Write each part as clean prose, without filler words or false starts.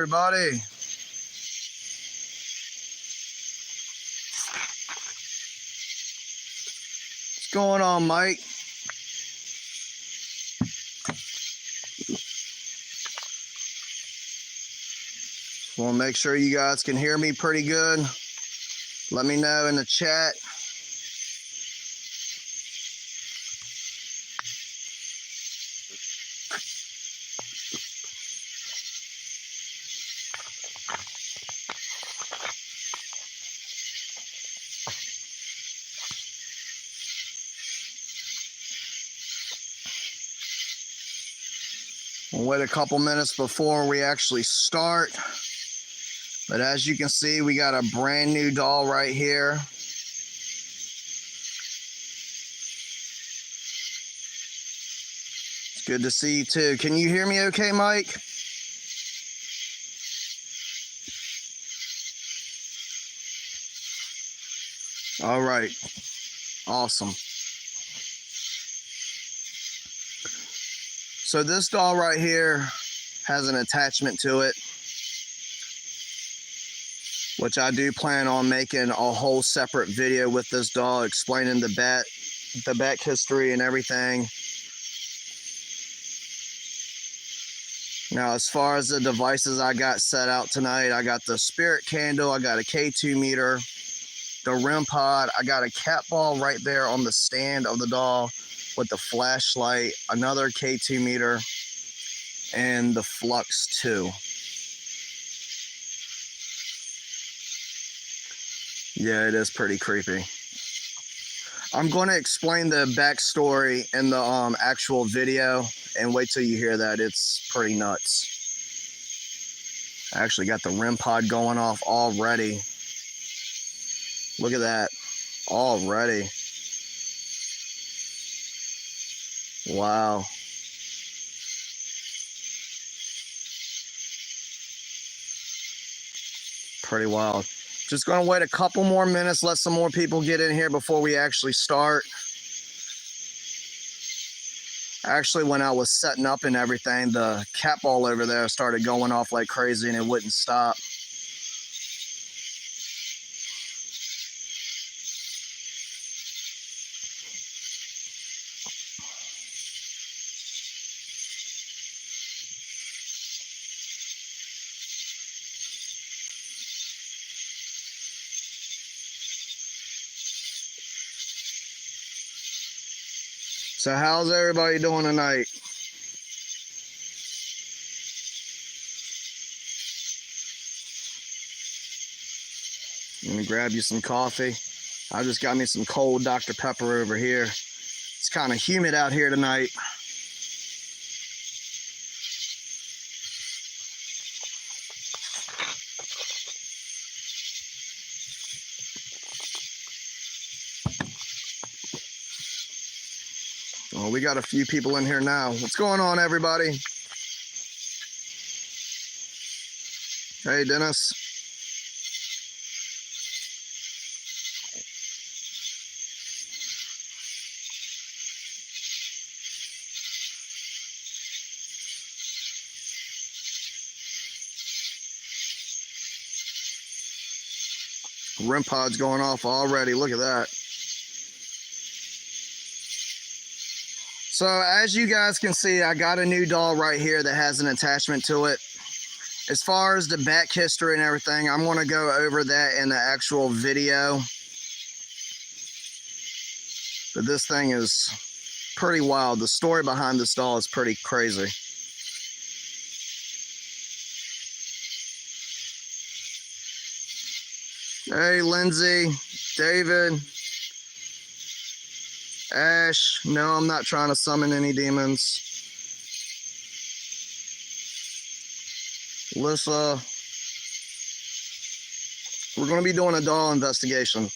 Everybody, what's going on, Mike? Want to make sure you guys can hear me pretty good. Let me know in the chat. We'll wait a couple minutes before we actually start. But as you can see, we got a brand new doll right here. It's good to see you too. Can you hear me okay, Mike? All right. Awesome. So this doll right here has an attachment to it, which I do plan on making a whole separate video with this doll, explaining the back history and everything. Now, as far as the devices I got set out tonight, I got the spirit candle, I got a K2 meter, the REM pod, I got a cat ball right there on the stand of the doll with the flashlight, another K2 meter, and the Flux 2. Yeah, it is pretty creepy. I'm going to explain the backstory in the actual video, and wait till you hear that. It's pretty nuts. I actually got the REM pod going off already. Look at that. Already. Wow. Pretty wild. Just going to wait a couple more minutes, let some more people get in here before we actually start. Actually, when I was setting up and everything, the cat ball over there started going off like crazy and it wouldn't stop. So how's everybody doing tonight? Let me grab you some coffee. I just got me some cold Dr. Pepper over here. It's kind of humid out here tonight. Well, we got a few people in here now. What's going on, everybody? Hey, Dennis. REM pod's going off already. Look at that. So as you guys can see, I got a new doll right here that has an attachment to it. As far as the back history and everything, I'm going to go over that in the actual video. But this thing is pretty wild. The story behind this doll is pretty crazy. Hey, Lindsay, David, Ash. No, I'm not trying to summon any demons. Alyssa. We're going to be doing a doll investigation.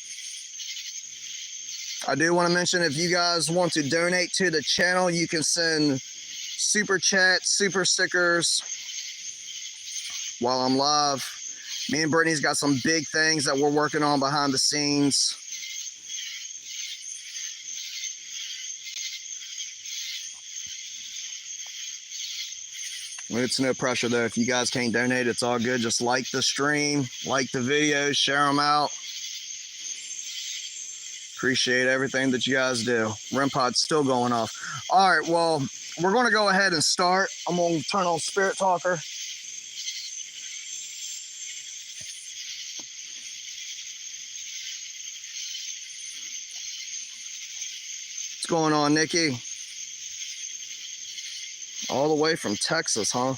I do want to mention, if you guys want to donate to the channel, you can send super chats, super stickers while I'm live. Me and Brittany's got some big things that we're working on behind the scenes. It's no pressure though. If you guys can't donate, it's all good. Just like the stream, like the videos, share them out. Appreciate everything that you guys do. REM pod's still going off. All right, well, we're going to go ahead and start. I'm going to turn on Spirit Talker. What's going on, Nikki? All the way from Texas, huh?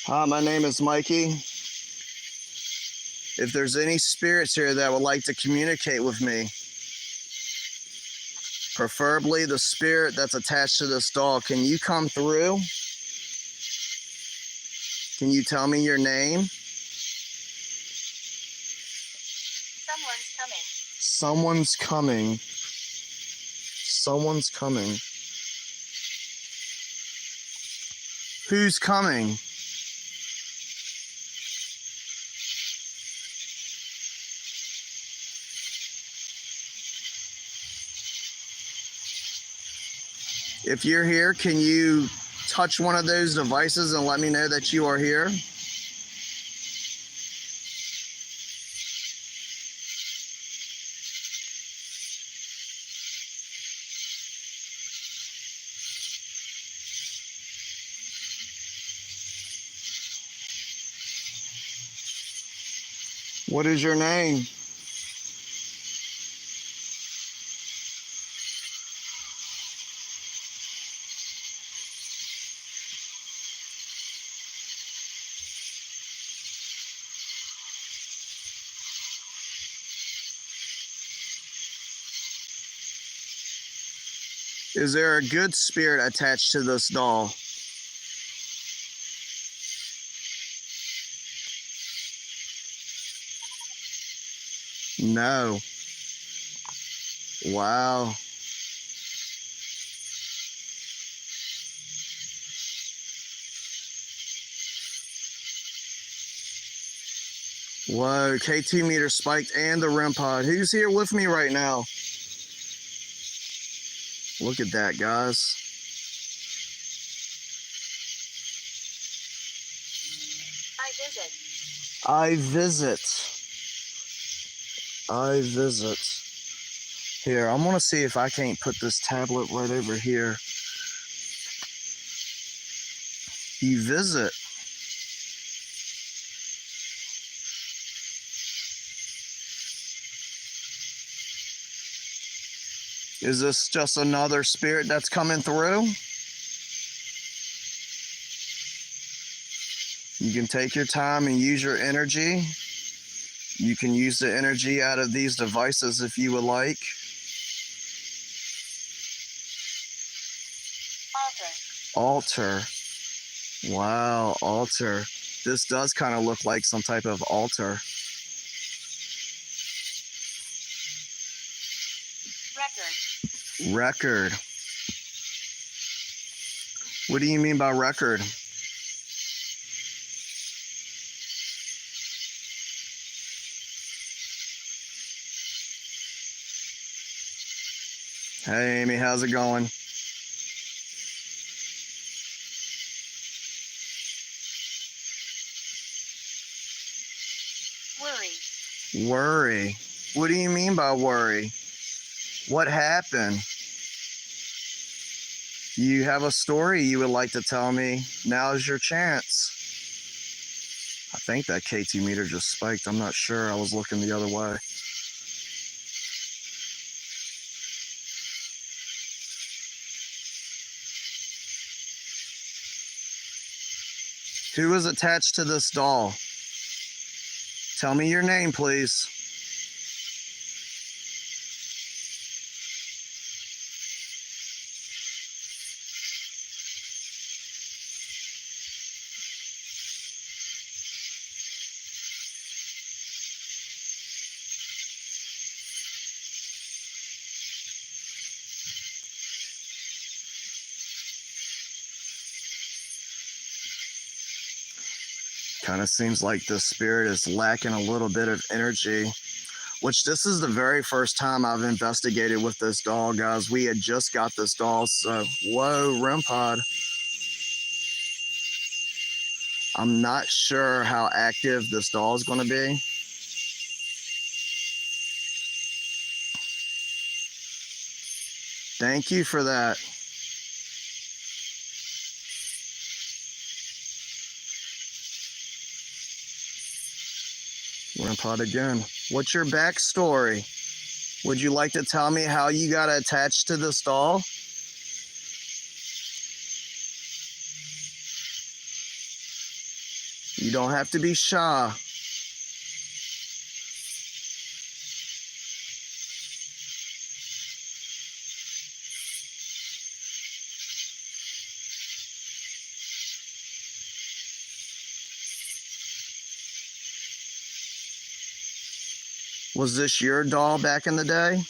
Hi, my name is Mikey. If there's any spirits here that would like to communicate with me, preferably the spirit that's attached to this doll, can you come through? Can you tell me your name? Someone's coming. Someone's coming. Who's coming? If you're here, can you touch one of those devices and let me know that you are here? What is your name? Is there a good spirit attached to this doll? No. Wow. Whoa, KT meter spiked and the REM pod. Who's here with me right now? Look at that, guys. I visit. I visit. Here, I'm gonna see if I can't put this tablet right over here. You visit. Is this just another spirit that's coming through? You can take your time and use your energy. You can use the energy out of these devices if you would like. Altar. Wow, altar. This does kind of look like some type of altar. Record. What do you mean by record? Hey, Amy, how's it going? Worry. What do you mean by worry? What happened? You have a story you would like to tell me? Now's your chance. I think that KT meter just spiked. I'm not sure. I was looking the other way. Who is attached to this doll? Tell me your name, please. Kind of seems like the spirit is lacking a little bit of energy. which this is the very first time I've investigated with this doll, guys. We had just got this doll, so whoa, REM pod. I'm not sure how active this doll is going to be. Thank you for that. REM pod again. What's your backstory? Would you like to tell me how you got attached to this doll? You don't have to be shy. Was this your doll back in the day?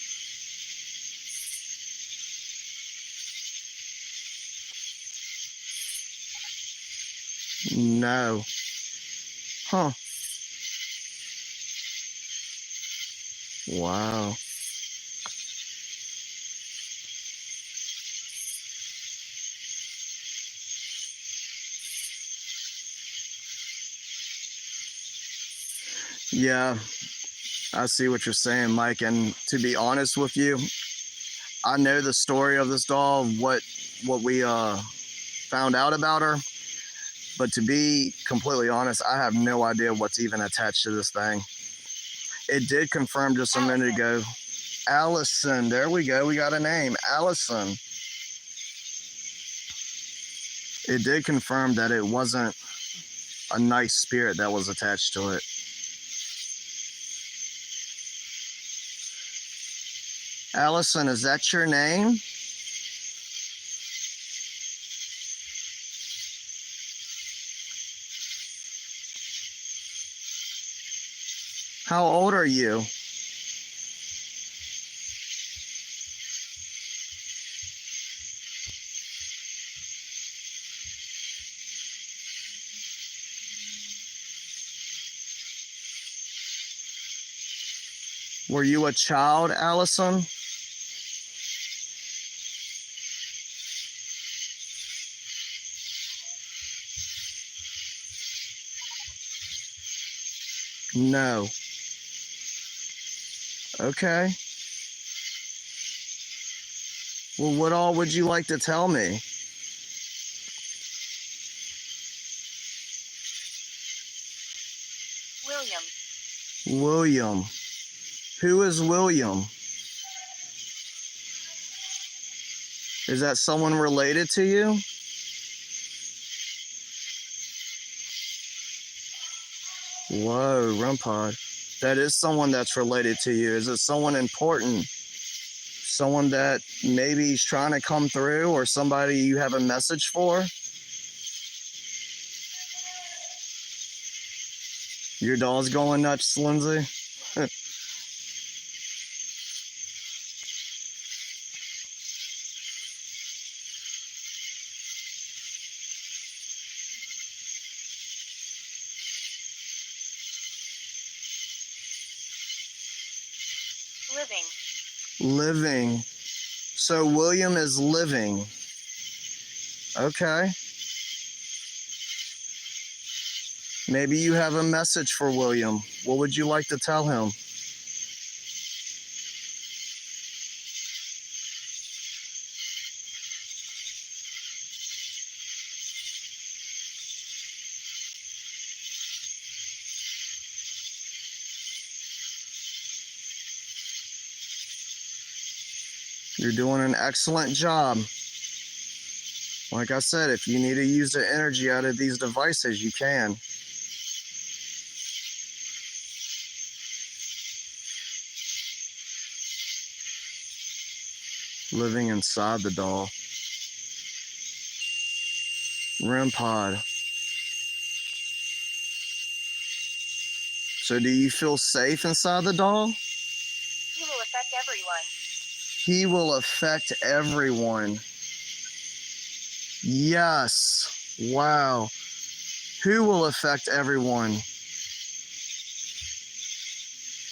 No. Huh. Wow. Yeah, I see what you're saying, Mike. And to be honest with you, I know the story of this doll, what we found out about her. But to be completely honest, I have no idea what's even attached to this thing. It did confirm just a minute ago. Allison, there we go. We got a name, Allison. It did confirm that it wasn't a nice spirit that was attached to it. Allison, is that your name? How old are you? Were you a child, Allison? No. Okay. Well, what all would you like to tell me? William. Who is William? Is that someone related to you? Whoa, REM pod. That is someone that's related to you. Is it someone important? Someone that maybe is trying to come through, or somebody you have a message for? Your doll's going nuts, Lindsay? Living. So William is living. Okay. Maybe you have a message for William. What would you like to tell him? You're doing an excellent job. Like I said, if you need to use the energy out of these devices, you can. Living inside the doll. REM pod. So do you feel safe inside the doll? He will affect everyone. He will affect everyone. Yes. Wow. Who will affect everyone?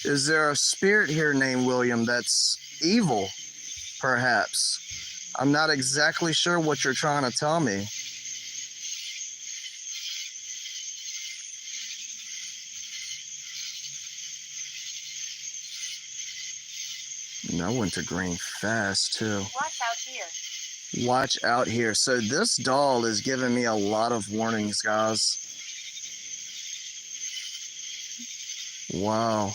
Is there a spirit here named William that's evil, perhaps? I'm not exactly sure what you're trying to tell me. And I went to green fast, too. Watch out here. Watch out here. So this doll is giving me a lot of warnings, guys. Wow.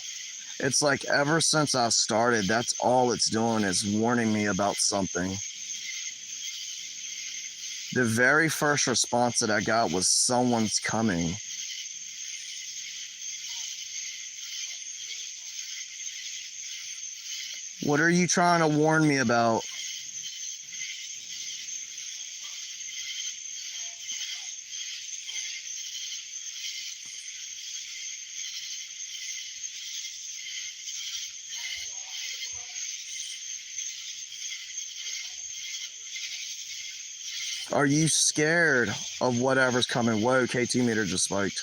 It's like ever since I started, that's all it's doing is warning me about something. The very first response that I got was someone's coming. What are you trying to warn me about? Are you scared of whatever's coming? Whoa, KT meter just spiked.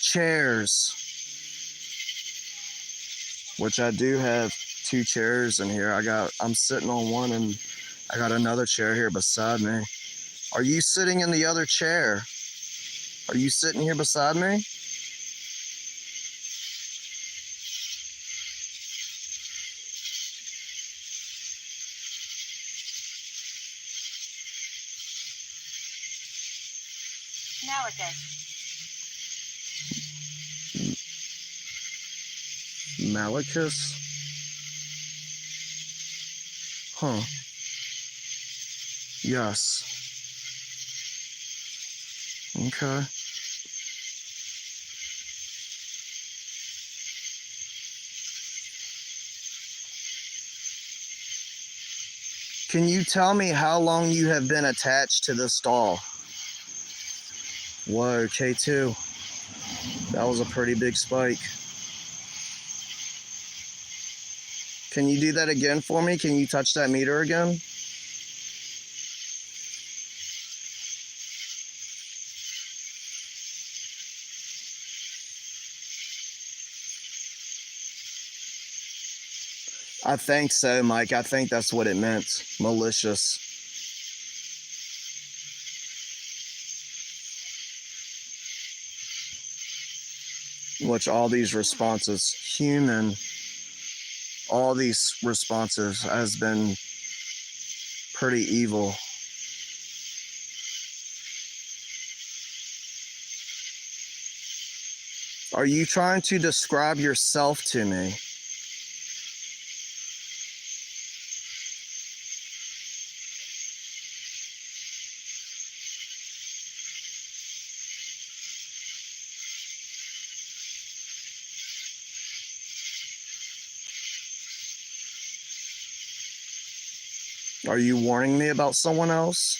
Chairs. Which I do have 2 chairs in here. I'm sitting on one and I got another chair here beside me. Are you sitting in the other chair? Are you sitting here beside me? Malachus? Huh. Yes. Okay. Can you tell me how long you have been attached to this doll? Whoa, K2. That was a pretty big spike. Can you do that again for me? Can you touch that meter again? I think so, Mike. I think that's what it meant. Malicious. Which all these responses, human, all these responses has been pretty evil. Are you trying to describe yourself to me? Are you warning me about someone else?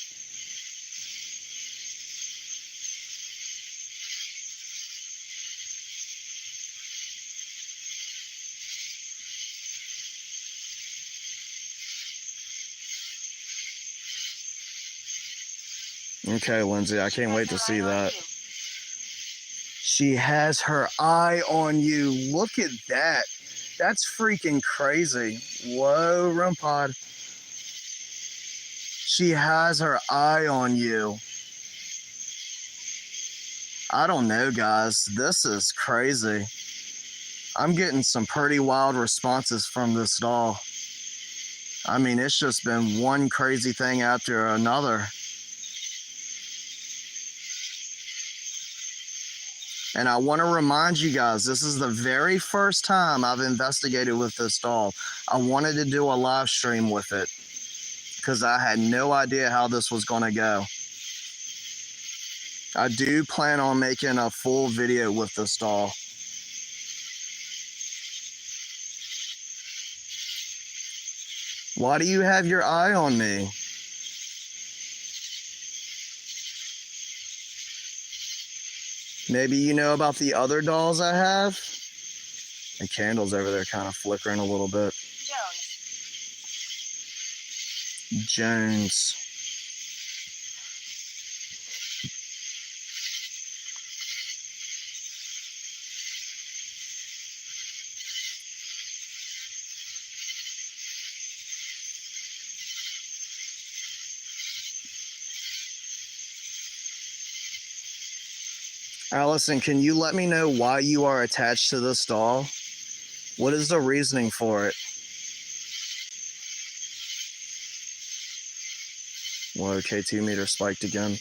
Okay, Lindsay, I can't wait to see that. She has her eye on you. Look at that. That's freaking crazy. Whoa, REM-Pod. She has her eye on you. I don't know, guys. This is crazy. I'm getting some pretty wild responses from this doll. I mean, it's just been one crazy thing after another. And I want to remind you guys, this is the very first time I've investigated with this doll. I wanted to do a live stream with it because I had no idea how this was going to go. I do plan on making a full video with this doll. Why do you have your eye on me? Maybe you know about the other dolls I have? The candle's over there kind of flickering a little bit. Jones. Allison, can you let me know why you are attached to this doll? What is the reasoning for it? Whoa, K2 meter spiked again.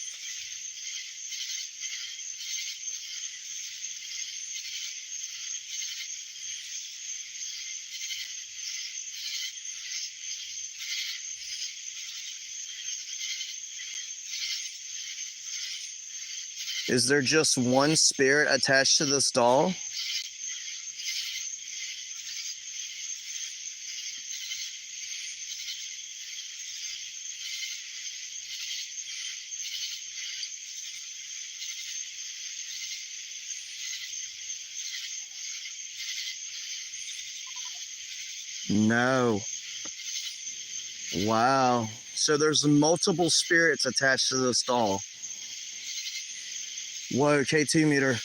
Is there just one spirit attached to this doll? No. Wow. So there's multiple spirits attached to this doll. Whoa, K2 meter.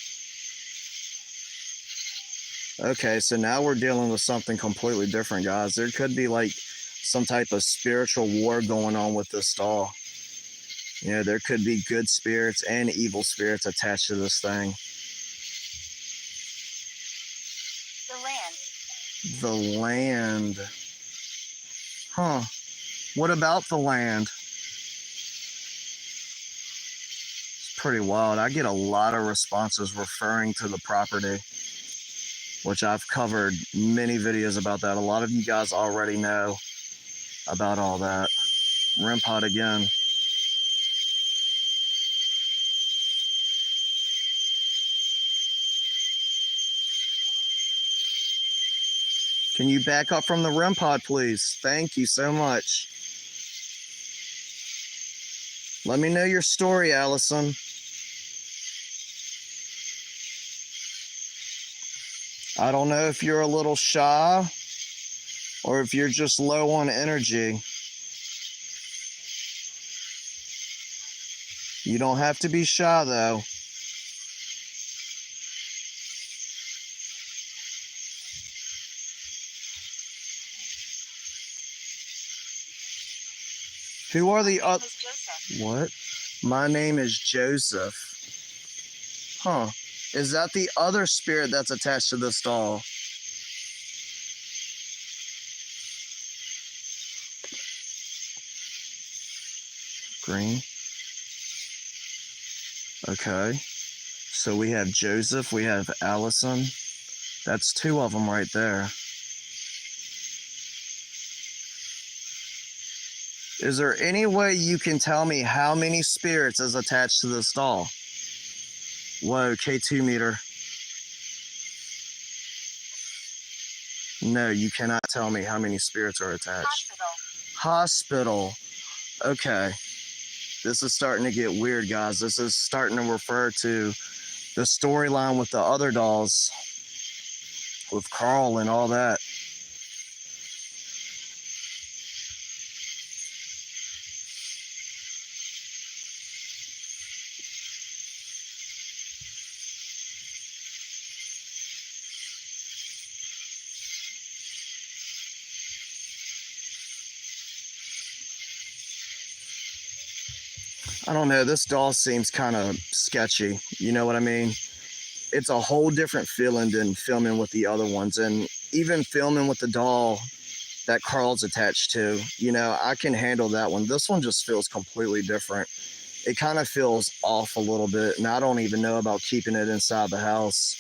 Okay, so now we're dealing with something completely different, guys. There could be like some type of spiritual war going on with this doll. You know, there could be good spirits and evil spirits attached to this thing. The land. The land. Huh. What about the land? It's pretty wild. I get a lot of responses referring to the property, which I've covered many videos about that. A lot of you guys already know about all that. REM pod again. Can you back up from the REM pod, please? Thank you so much. Let me know your story, Allison. I don't know if you're a little shy or if you're just low on energy. You don't have to be shy, though. Who are the other? What? My name is Joseph. Huh. Is that the other spirit that's attached to this doll? Green. Okay. So we have Joseph, we have Allison. That's two of them right there. Is there any way you can tell me how many spirits is attached to this doll? Whoa, K2 meter. No, you cannot tell me how many spirits are attached. Hospital. Okay. This is starting to get weird, guys. This is starting to refer to the storyline with the other dolls, with Carl and all that. I don't know, this doll seems kind of sketchy. You know what I mean? It's a whole different feeling than filming with the other ones. And even filming with the doll that Carl's attached to, you know, I can handle that one. This one just feels completely different. It kind of feels off a little bit, and I don't even know about keeping it inside the house.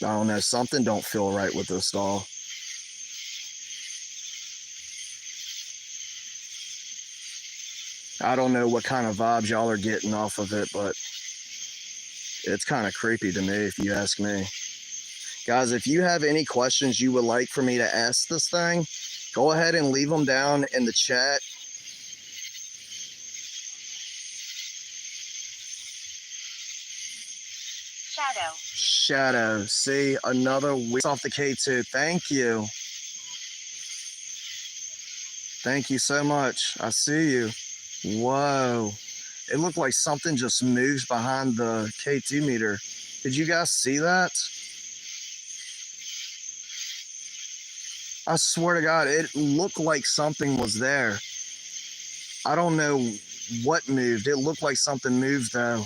I don't know, something don't feel right with this doll. I don't know what kind of vibes y'all are getting off of it, but it's kind of creepy to me, if you ask me. Guys, if you have any questions you would like for me to ask this thing, go ahead and leave them down in the chat. Shadow. See, another week off the K2. Thank you. Thank you so much. I see you. Whoa. It looked like something just moves behind the K2 meter. Did you guys see that? I swear to God, it looked like something was there. I don't know what moved. It looked like something moved though.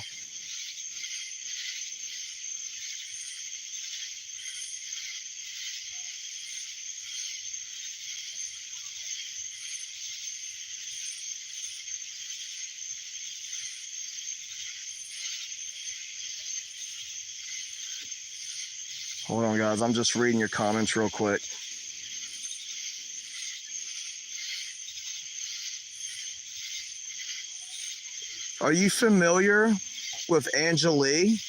Hold on, guys. I'm just reading your comments real quick. Are you familiar with Angelique?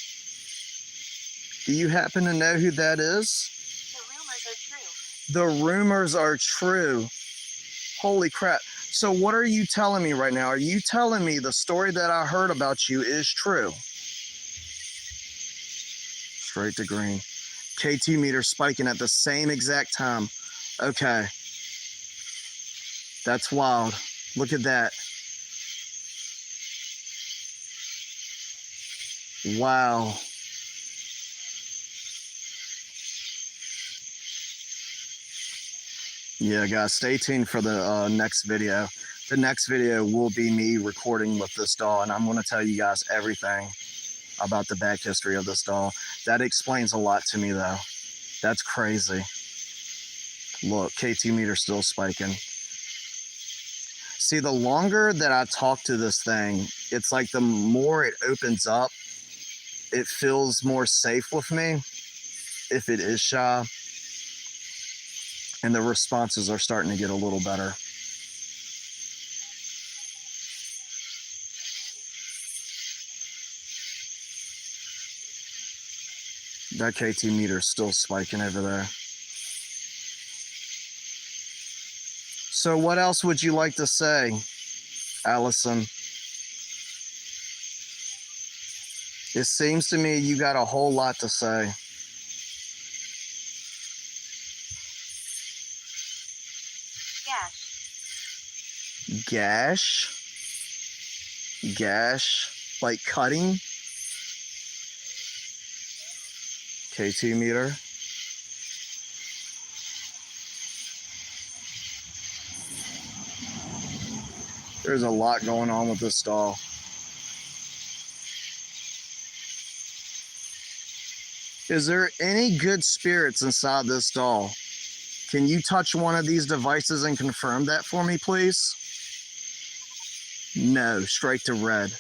Do you happen to know who that is? The rumors are true. The rumors are true. Holy crap. So what are you telling me right now? Are you telling me the story that I heard about you is true? Straight to green. KT meter spiking at the same exact time. Okay. That's wild. Look at that. Wow. Yeah, guys, stay tuned for the next video. The next video will be me recording with this doll, and I'm going to tell you guys everything about the back history of this doll. That explains a lot to me, though. That's crazy. Look, KT meter still spiking. See, the longer that I talk to this thing, it's like the more it opens up, it feels more safe with me if it is shy. And the responses are starting to get a little better. That KT meter is still spiking over there. So what else would you like to say, Allison? It seems to me you got a whole lot to say. Gash. Gash? Like cutting? KT meter. There's a lot going on with this doll. Is there any good spirits inside this doll? Can you touch one of these devices and confirm that for me, please? No, straight to red.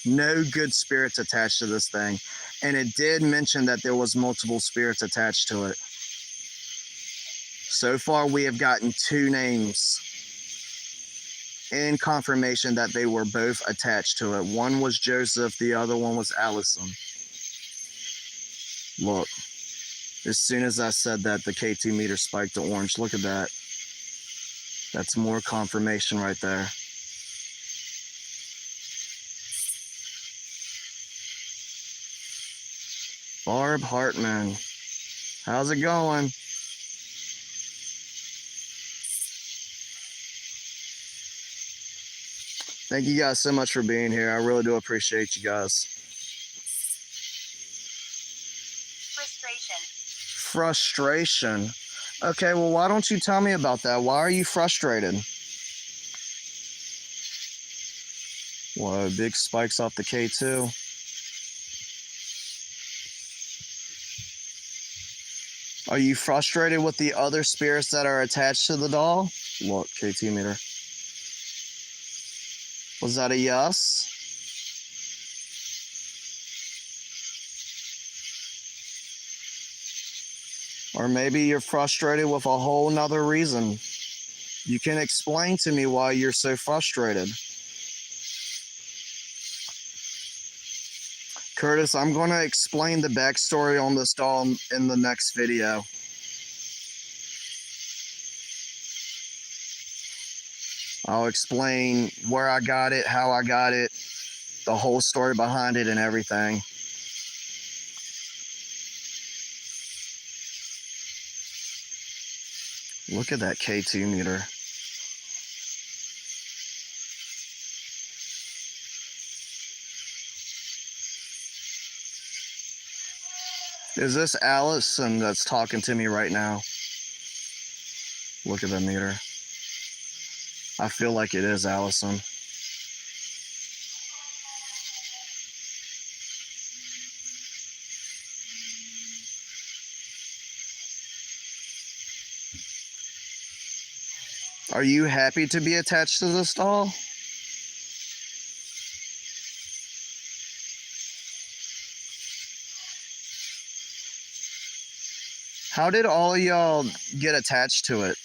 No good spirits attached to this thing. And it did mention that there was multiple spirits attached to it. So far, we have gotten 2 names in confirmation that they were both attached to it. One was Joseph, the other one was Allison. Look, as soon as I said that, the KT meter spiked to orange. Look at that. That's more confirmation right there. Barb Hartman, how's it going? Thank you guys so much for being here. I really do appreciate you guys. Frustration. Okay, well, why don't you tell me about that? Why are you frustrated? Whoa, big spikes off the K2. Are you frustrated with the other spirits that are attached to the doll? Look, KT meter. Was that a yes? Or maybe you're frustrated with a whole nother reason. You can explain to me why you're so frustrated. Curtis, I'm going to explain the backstory on this doll in the next video. I'll explain where I got it, how I got it, the whole story behind it, and everything. Look at that K2 meter. Is this Allison that's talking to me right now? Look at the meter. I feel like it is Allison. Are you happy to be attached to this doll? How did all of y'all get attached to it?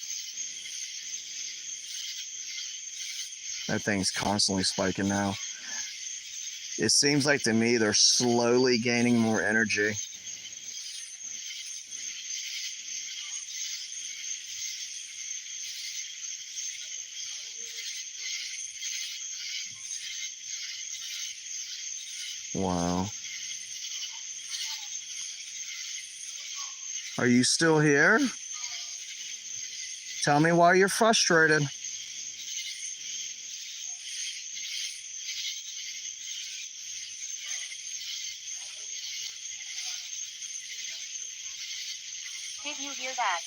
That thing's constantly spiking now. It seems like to me they're slowly gaining more energy. Wow. Are you still here? Tell me why you're frustrated. Did you hear that?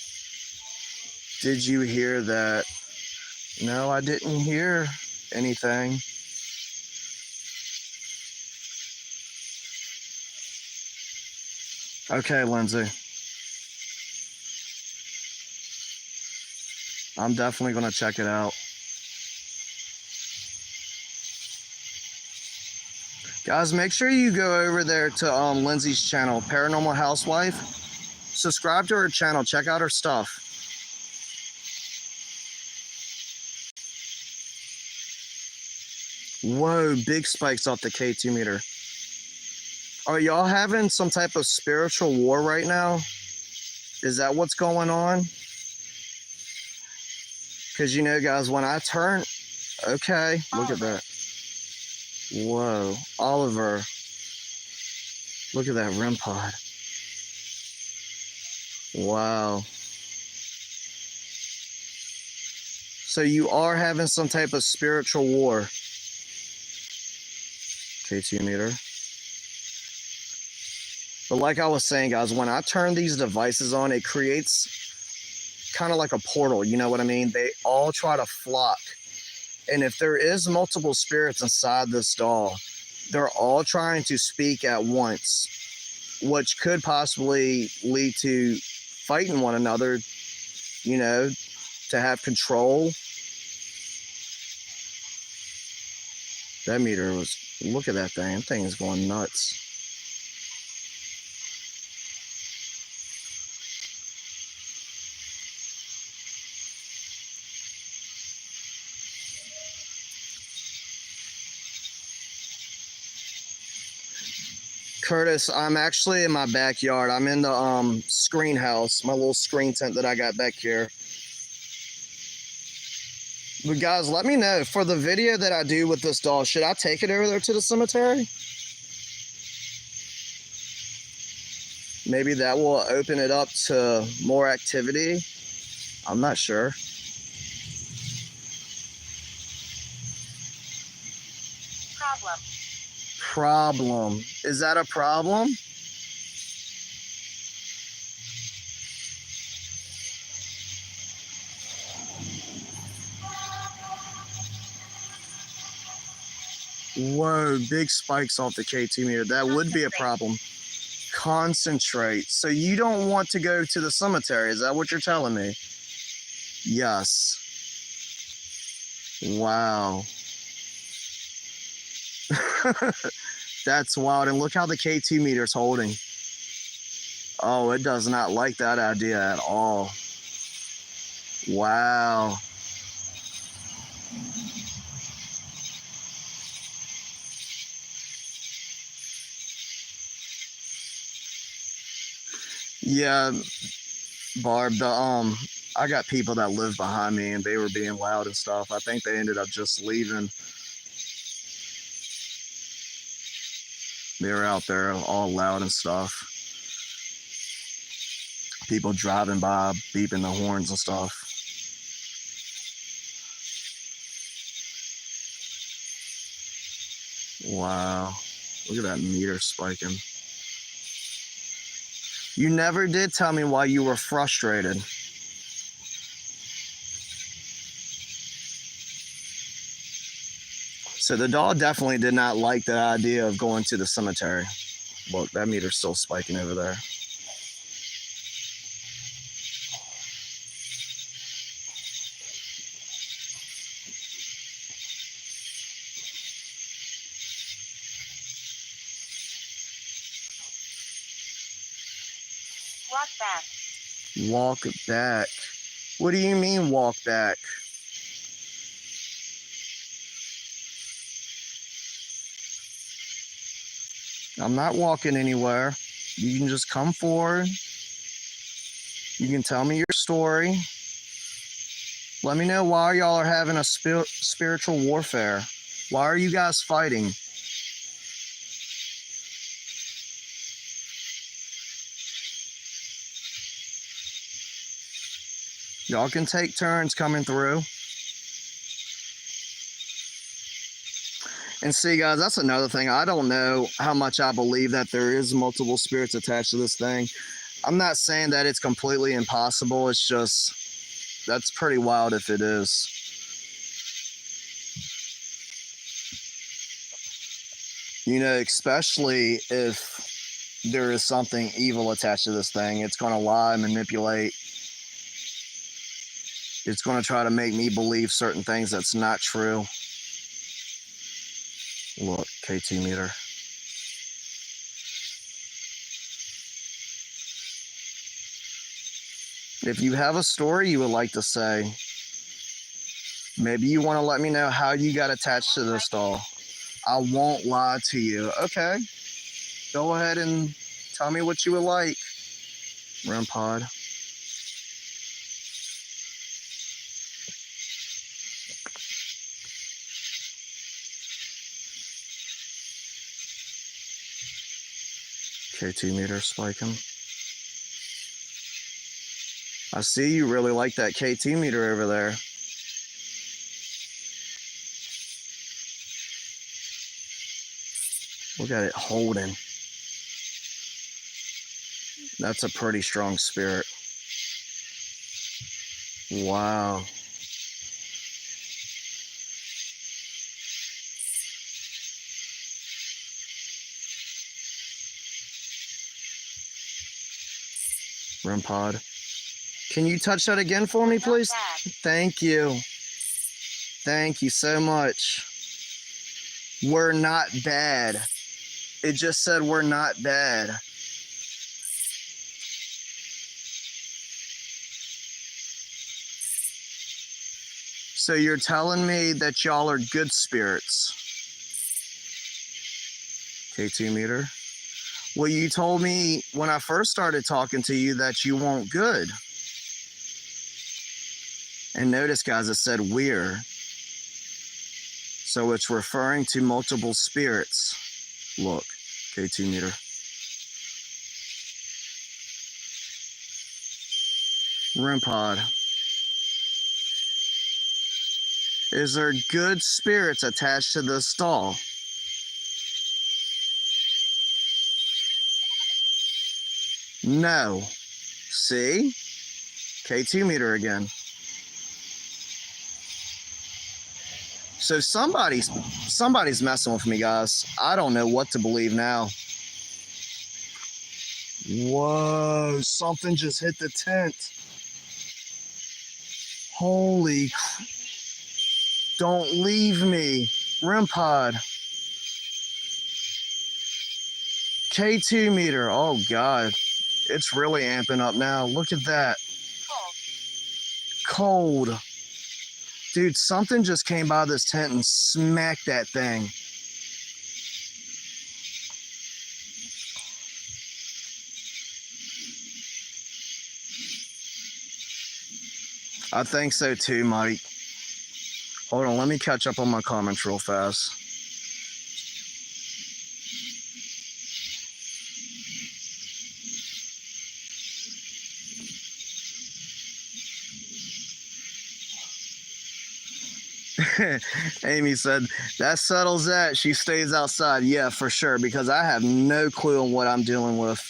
Did you hear that? No, I didn't hear anything. Okay, Lindsay. I'm definitely going to check it out. Guys, make sure you go over there to Lindsay's channel, Paranormal Housewife. Subscribe to her channel. Check out her stuff. Whoa, big spikes off the K2 meter. Are y'all having some type of spiritual war right now? Is that what's going on? Because, you know, guys, when I turn... Okay, look at that. Whoa, Oliver. Look at that REM pod. Wow. So you are having some type of spiritual war. K2 meter. But like I was saying, guys, when I turn these devices on, it creates kind of like a portal. You know what I mean? They all try to flock. And if there is multiple spirits inside this doll, they're all trying to speak at once, which could possibly lead to fighting one another, you know, to have control. That meter was, look at that thing. That thing is going nuts. Curtis, I'm actually in my backyard. I'm in the screen house, my little screen tent that I got back here. But guys, let me know, for the video that I do with this doll, should I take it over there to the cemetery? Maybe that will open it up to more activity. I'm not sure. Problem. Is that a problem? Whoa, big spikes off the K2 meter. That would be a problem. Concentrate. So you don't want to go to the cemetery. Is that what you're telling me? Yes. Wow. That's wild. And look how the K2 meter is holding. Oh, it does not like that idea at all. Wow. Yeah, Barb, I got people that live behind me and they were being loud and stuff. I think they ended up just leaving. They were out there all loud and stuff. People driving by, beeping the horns and stuff. Wow. Look at that meter spiking. You never did tell me why you were frustrated. So the doll definitely did not like the idea of going to the cemetery. Look, that meter's still spiking over there. Walk back. Walk back. What do you mean walk back? I'm not walking anywhere. You can just come forward. You can tell me your story. Let me know why y'all are having a spiritual warfare. Why are you guys fighting? Y'all can take turns coming through. And see, guys, that's another thing. I don't know how much I believe that there is multiple spirits attached to this thing. I'm not saying that it's completely impossible. It's just, that's pretty wild if it is. You know, especially if there is something evil attached to this thing. It's going to lie, manipulate. It's going to try to make me believe certain things that's not true. Look, KT meter. If you have a story you would like to say, maybe you want to let me know how you got attached to this doll. I won't lie to you. Okay. Go ahead and tell me what you would like. REM pod. KT meter spiking. I see you really like that KT meter over there. Look at it holding. That's a pretty strong spirit. Wow. REM pod. Can you touch that again for me, please? Thank you. Thank you so much. We're not bad. It just said we're not bad. So you're telling me that y'all are good spirits. KT meter. Well, you told me when I first started talking to you that you weren't good. And notice, guys, it said we're. So it's referring to multiple spirits. Look, KT meter. REM pod. Is there good spirits attached to this doll? No. See? KT meter again. So somebody's messing with me, guys. I don't know what to believe now. Whoa, something just hit the tent. Holy, don't leave me. REM pod. K2 meter. Oh, God. It's really amping up now. Look at that. Cold. Dude, something just came by this tent and smacked that thing. I think so too, Mike. Hold on, let me catch up on my comments real fast. Amy said, that settles that. She stays outside. Yeah, for sure, because I have no clue on what I'm dealing with.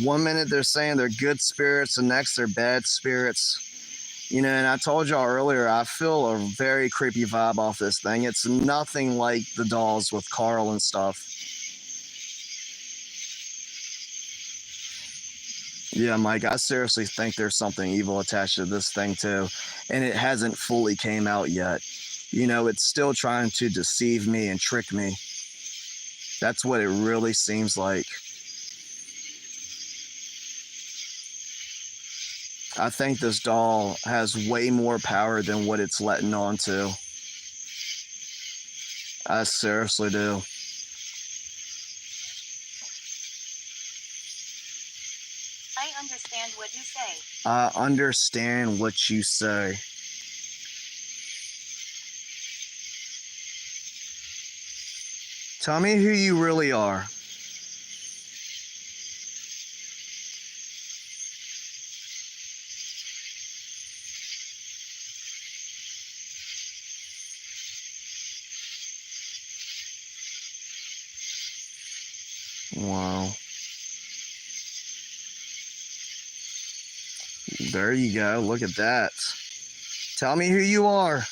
One minute they're saying they're good spirits, the next they're bad spirits. You know, and I told y'all earlier, I feel a very creepy vibe off this thing. It's nothing like the dolls with Carl and stuff. Yeah, Mike, I seriously think there's something evil attached to this thing too. And it hasn't fully came out yet. You know, it's still trying to deceive me and trick me. That's what it really seems like. I think this doll has way more power than what it's letting on to. I seriously do. I understand what you say. I understand what you say. Tell me who you really are. Wow. There you go. Look at that. Tell me who you are.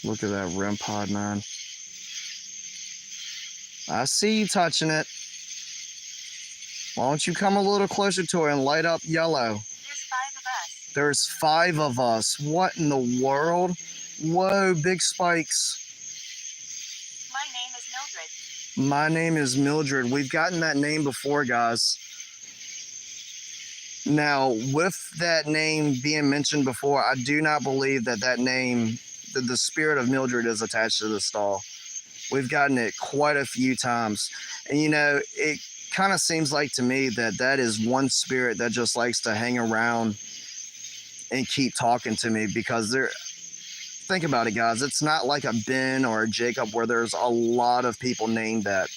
Look at that REM pod, man. I see you touching it. Why don't you come a little closer to it and light up yellow? There's 5 of us. There's 5 of us. What in the world? Whoa, big spikes. My name is Mildred. My name is Mildred. We've gotten that name before, guys. Now, with that name being mentioned before, I do not believe that name, the spirit of Mildred is attached to this doll. We've gotten it quite a few times. And, you know, it kind of seems like to me that is one spirit that just likes to hang around and keep talking to me, because think about it, guys. It's not like a Ben or a Jacob where there's a lot of people named that.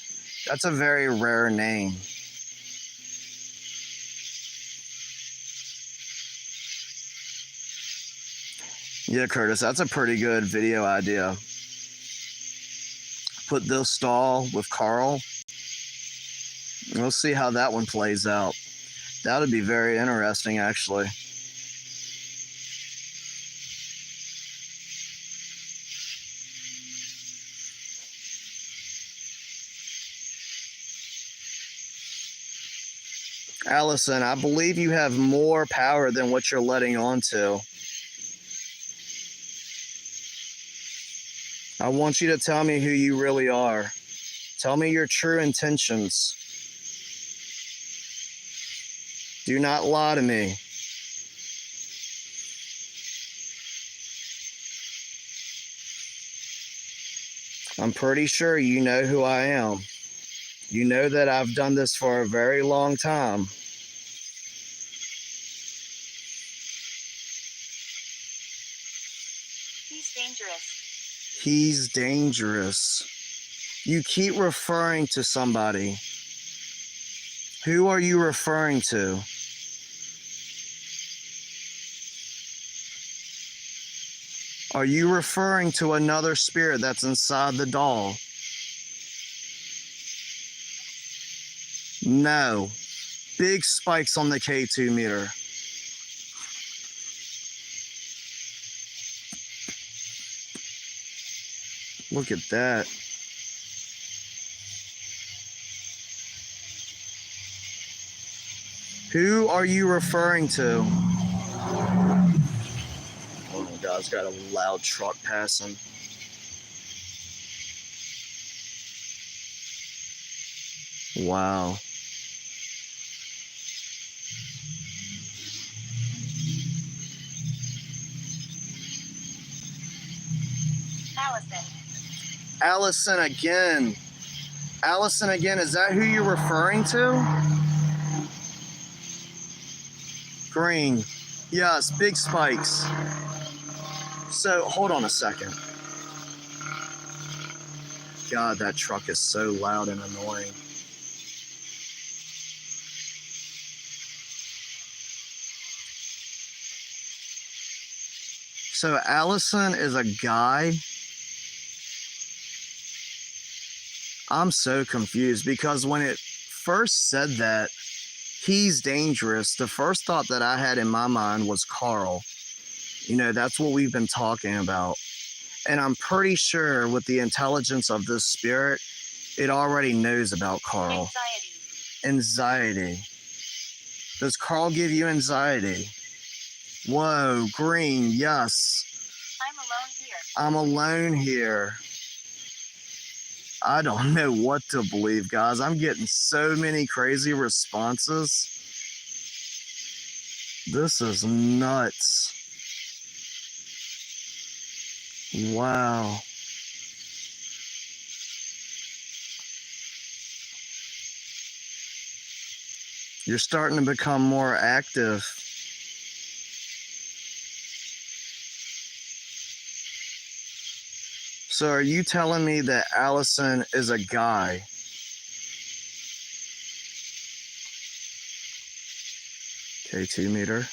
That's a very rare name. Yeah, Curtis, that's a pretty good video idea. Put this doll with Carl. We'll see how that one plays out. That would be very interesting, actually. Allison, I believe you have more power than what you're letting on to. I want you to tell me who you really are. Tell me your true intentions. Do not lie to me. I'm pretty sure you know who I am. You know that I've done this for a very long time. He's dangerous. He's dangerous. You keep referring to somebody. Who are you referring to? Are you referring to another spirit that's inside the doll? No. Big spikes on the K2 meter. Look at that. Who are you referring to? Oh my God, it's got a loud truck passing. Wow. Allison. Allison again. Allison again, is that who you're referring to? Green. Yes, big spikes. So, hold on a second. God, that truck is so loud and annoying. So, Allison is a guy? I'm so confused, because when it first said that he's dangerous, the first thought that I had in my mind was Carl. You know, that's what we've been talking about. And I'm pretty sure with the intelligence of this spirit, it already knows about Carl. Anxiety. Does Carl give you anxiety? Whoa, green, yes. I'm alone here. I'm alone here. I don't know what to believe, guys. I'm getting so many crazy responses. This is nuts. Wow. You're starting to become more active. So are you telling me that Allison is a guy? K2 meter.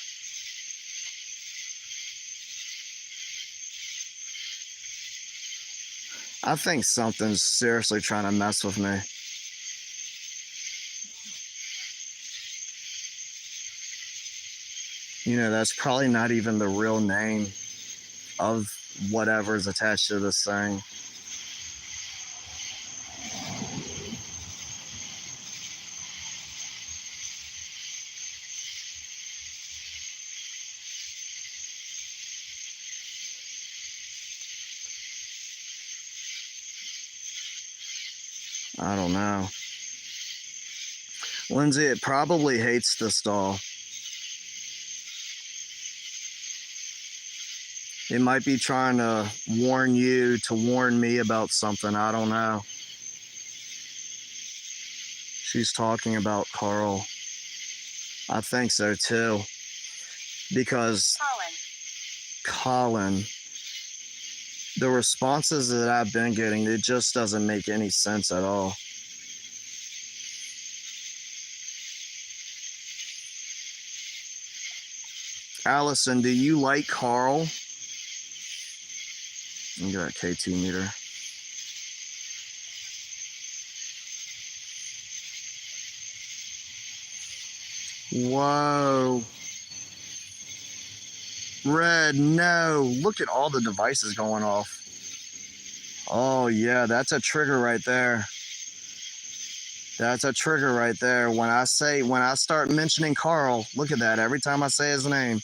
I think something's seriously trying to mess with me. You know, that's probably not even the real name of whatever's attached to this thing. I don't know. Lindsay, it probably hates this doll. It might be trying to warn you to warn me about something. I don't know. She's talking about Carl. I think so too. Because Colin, the responses that I've been getting, it just doesn't make any sense at all. Allison, do you like Carl? You got a K2 meter. Whoa. Red, no. Look at all the devices going off. Oh, yeah, that's a trigger right there. That's a trigger right there. When I start mentioning Carl, look at that. Every time I say his name.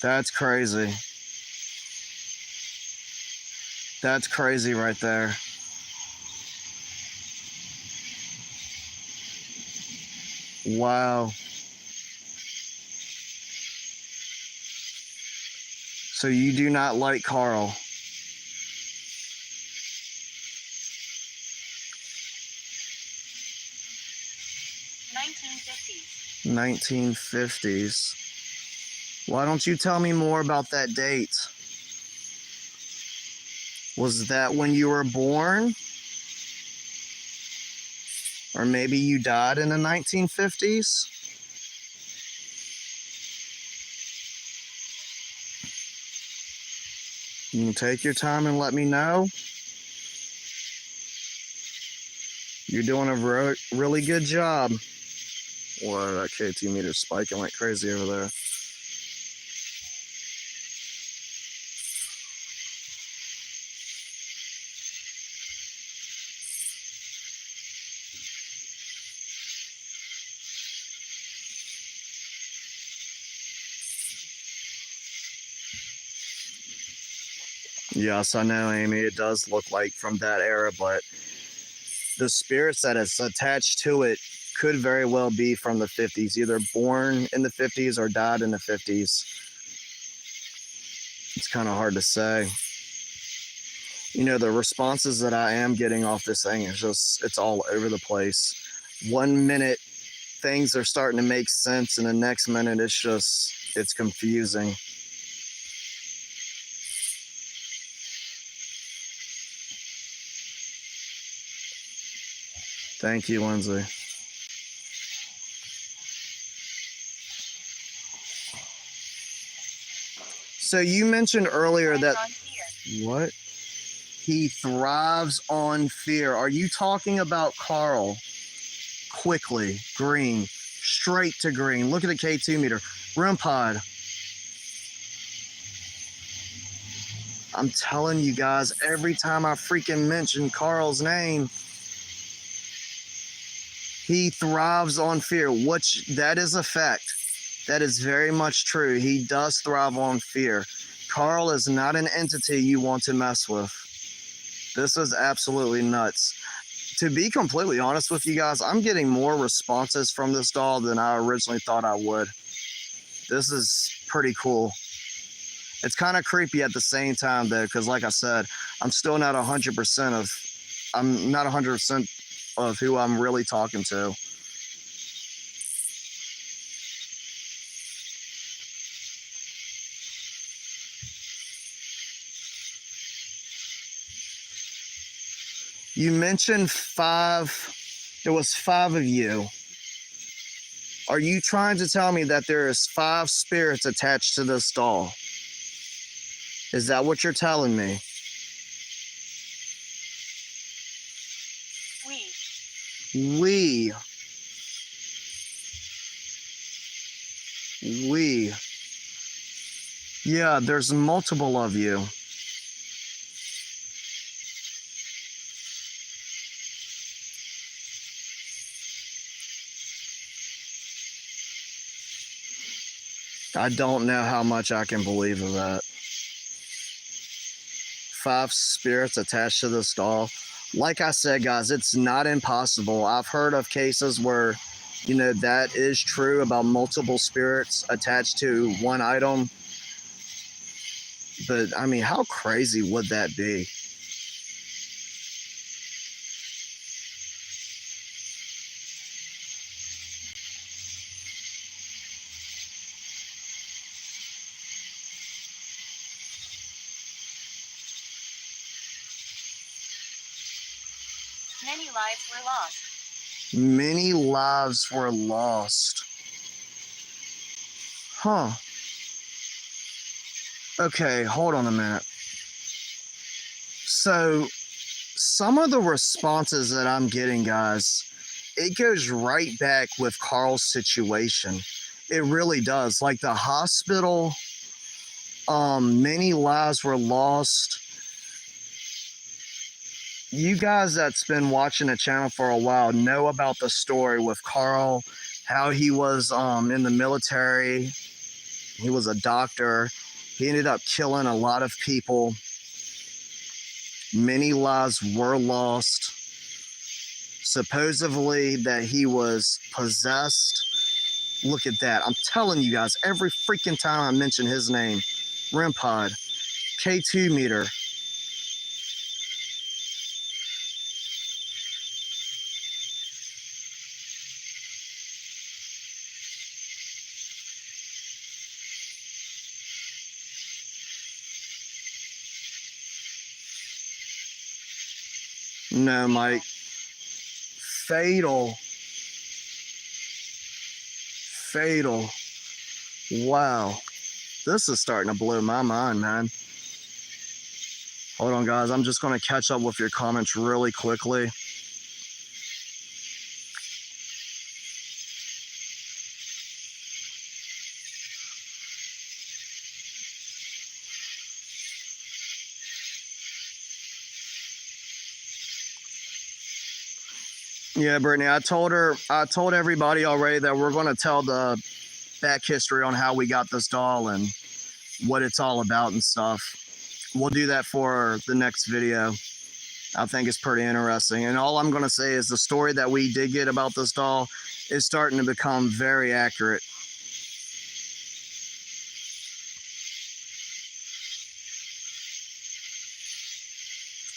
That's crazy. That's crazy right there. Wow. So you do not like Carl? '50s. 1950s. Why don't you tell me more about that date? Was that when you were born? Or maybe you died in the 1950s? You can take your time and let me know. You're doing a really good job. Whoa, that K2 meter's spiking like crazy over there. Yes, I know, Amy. It does look like from that era, but the spirits that is attached to it could very well be from the 50s, either born in the 50s or died in the 50s. It's kind of hard to say. You know, the responses that I am getting off this thing is just, it's all over the place. 1 minute, things are starting to make sense, and the next minute, it's confusing. Thank you, Lindsay. So you mentioned earlier that what? He thrives on fear. Are you talking about Carl? Quickly, green, straight to green. Look at the K2 meter. REM pod. I'm telling you guys, every time I freaking mention Carl's name, he thrives on fear, which that is a fact. That is very much true. He does thrive on fear. Carl is not an entity you want to mess with. This is absolutely nuts. To be completely honest with you guys, I'm getting more responses from this doll than I originally thought I would. This is pretty cool. It's kind of creepy at the same time though, because like I said, I'm still not 100% of, I'm not 100% of who I'm really talking to. You mentioned 5, there was 5 of you. Are you trying to tell me that there is 5 spirits attached to this doll? Is that what you're telling me? We. Yeah, there's multiple of you. I don't know how much I can believe of that. 5 spirits attached to this doll. Like I said, guys, it's not impossible. I've heard of cases where, you know, that is true about multiple spirits attached to one item. But, I mean, how crazy would that be? Many lives were lost. Many lives were lost. Huh. Okay, hold on a minute. So, some of the responses that I'm getting, guys, it goes right back with Carl's situation. It really does. Like the hospital, many lives were lost. You guys that's been watching the channel for a while know about the story with Carl, how he was in the military. He was a doctor. He ended up killing a lot of people. Many lives were lost. Supposedly that he was possessed. Look at that. I'm telling you guys, every freaking time I mention his name. REM pod. K2 meter. No, Mike. Fatal. Fatal. Wow. This is starting to blow my mind, man. Hold on, guys. I'm just going to catch up with your comments really quickly. Yeah, Brittany, I told everybody already that we're going to tell the back history on how we got this doll and what it's all about and stuff. We'll do that for the next video. I think it's pretty interesting. And all I'm going to say is the story that we did get about this doll is starting to become very accurate.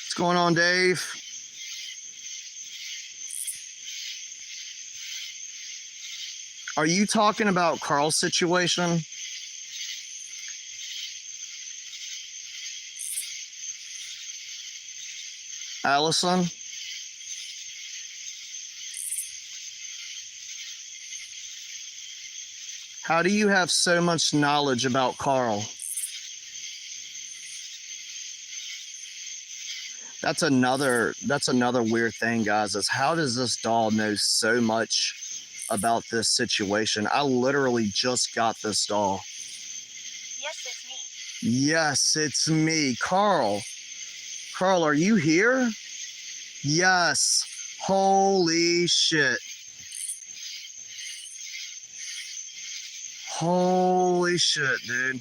What's going on, Dave? Are you talking about Carl's situation? Allison? How do you have so much knowledge about Carl? That's another weird thing, guys, is how does this doll know so much about this situation? I literally just got this doll. Yes, it's me. Yes, it's me. Carl, are you here? Yes. Holy shit. Holy shit, dude.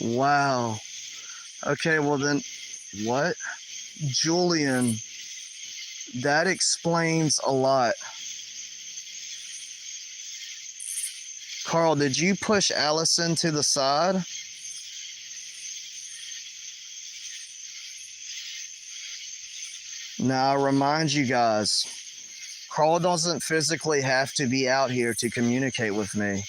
Wow. Okay, well then, what? Julian, that explains a lot. Carl, did you push Allison to the side? Now, I remind you guys, Carl doesn't physically have to be out here to communicate with me.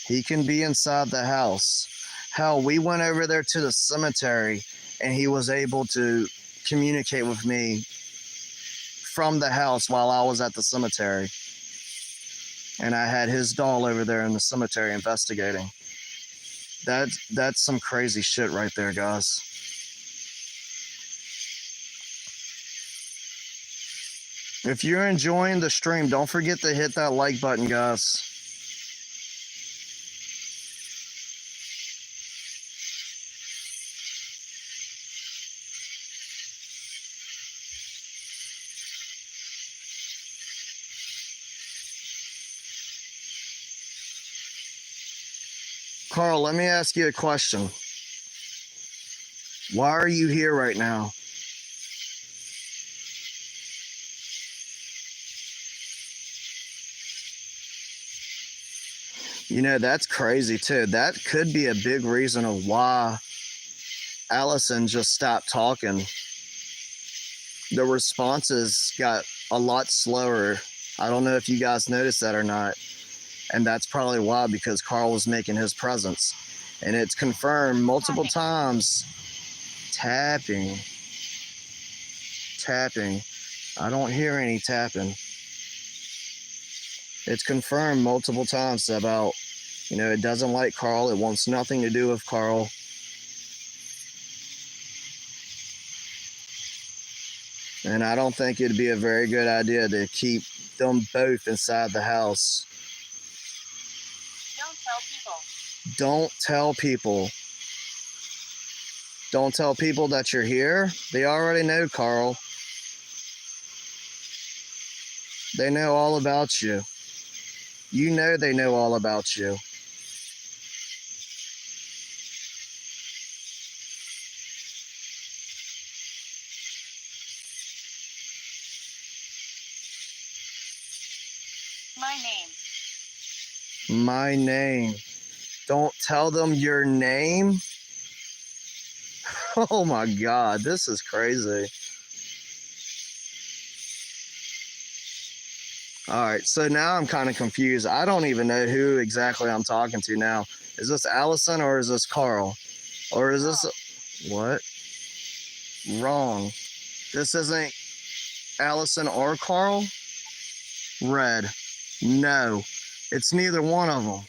He can be inside the house. Hell, we went over there to the cemetery and he was able to communicate with me from the house while I was at the cemetery. And I had his doll over there in the cemetery investigating. That's some crazy shit right there, guys. If you're enjoying the stream, don't forget to hit that like button, guys. Carl, let me ask you a question. Why are you here right now? You know, that's crazy too. That could be a big reason of why Allison just stopped talking. The responses got a lot slower. I don't know if you guys noticed that or not. And that's probably why, because Carl was making his presence. And it's confirmed multiple times. Tapping. I don't hear any tapping. It's confirmed multiple times about, you know, it doesn't like Carl. It wants nothing to do with Carl. And I don't think it'd be a very good idea to keep them both inside the house. Don't tell people. Don't tell people. Don't tell people that you're here. They already know, Carl. They know all about you. You know they know all about you. My name. My name. Don't tell them your name? Oh my God, this is crazy. All right, so now I'm kind of confused. I don't even know who exactly I'm talking to now. Is this Allison or is this Carl? Or is this... What? Wrong. This isn't Allison or Carl? Red. No, it's neither one of them.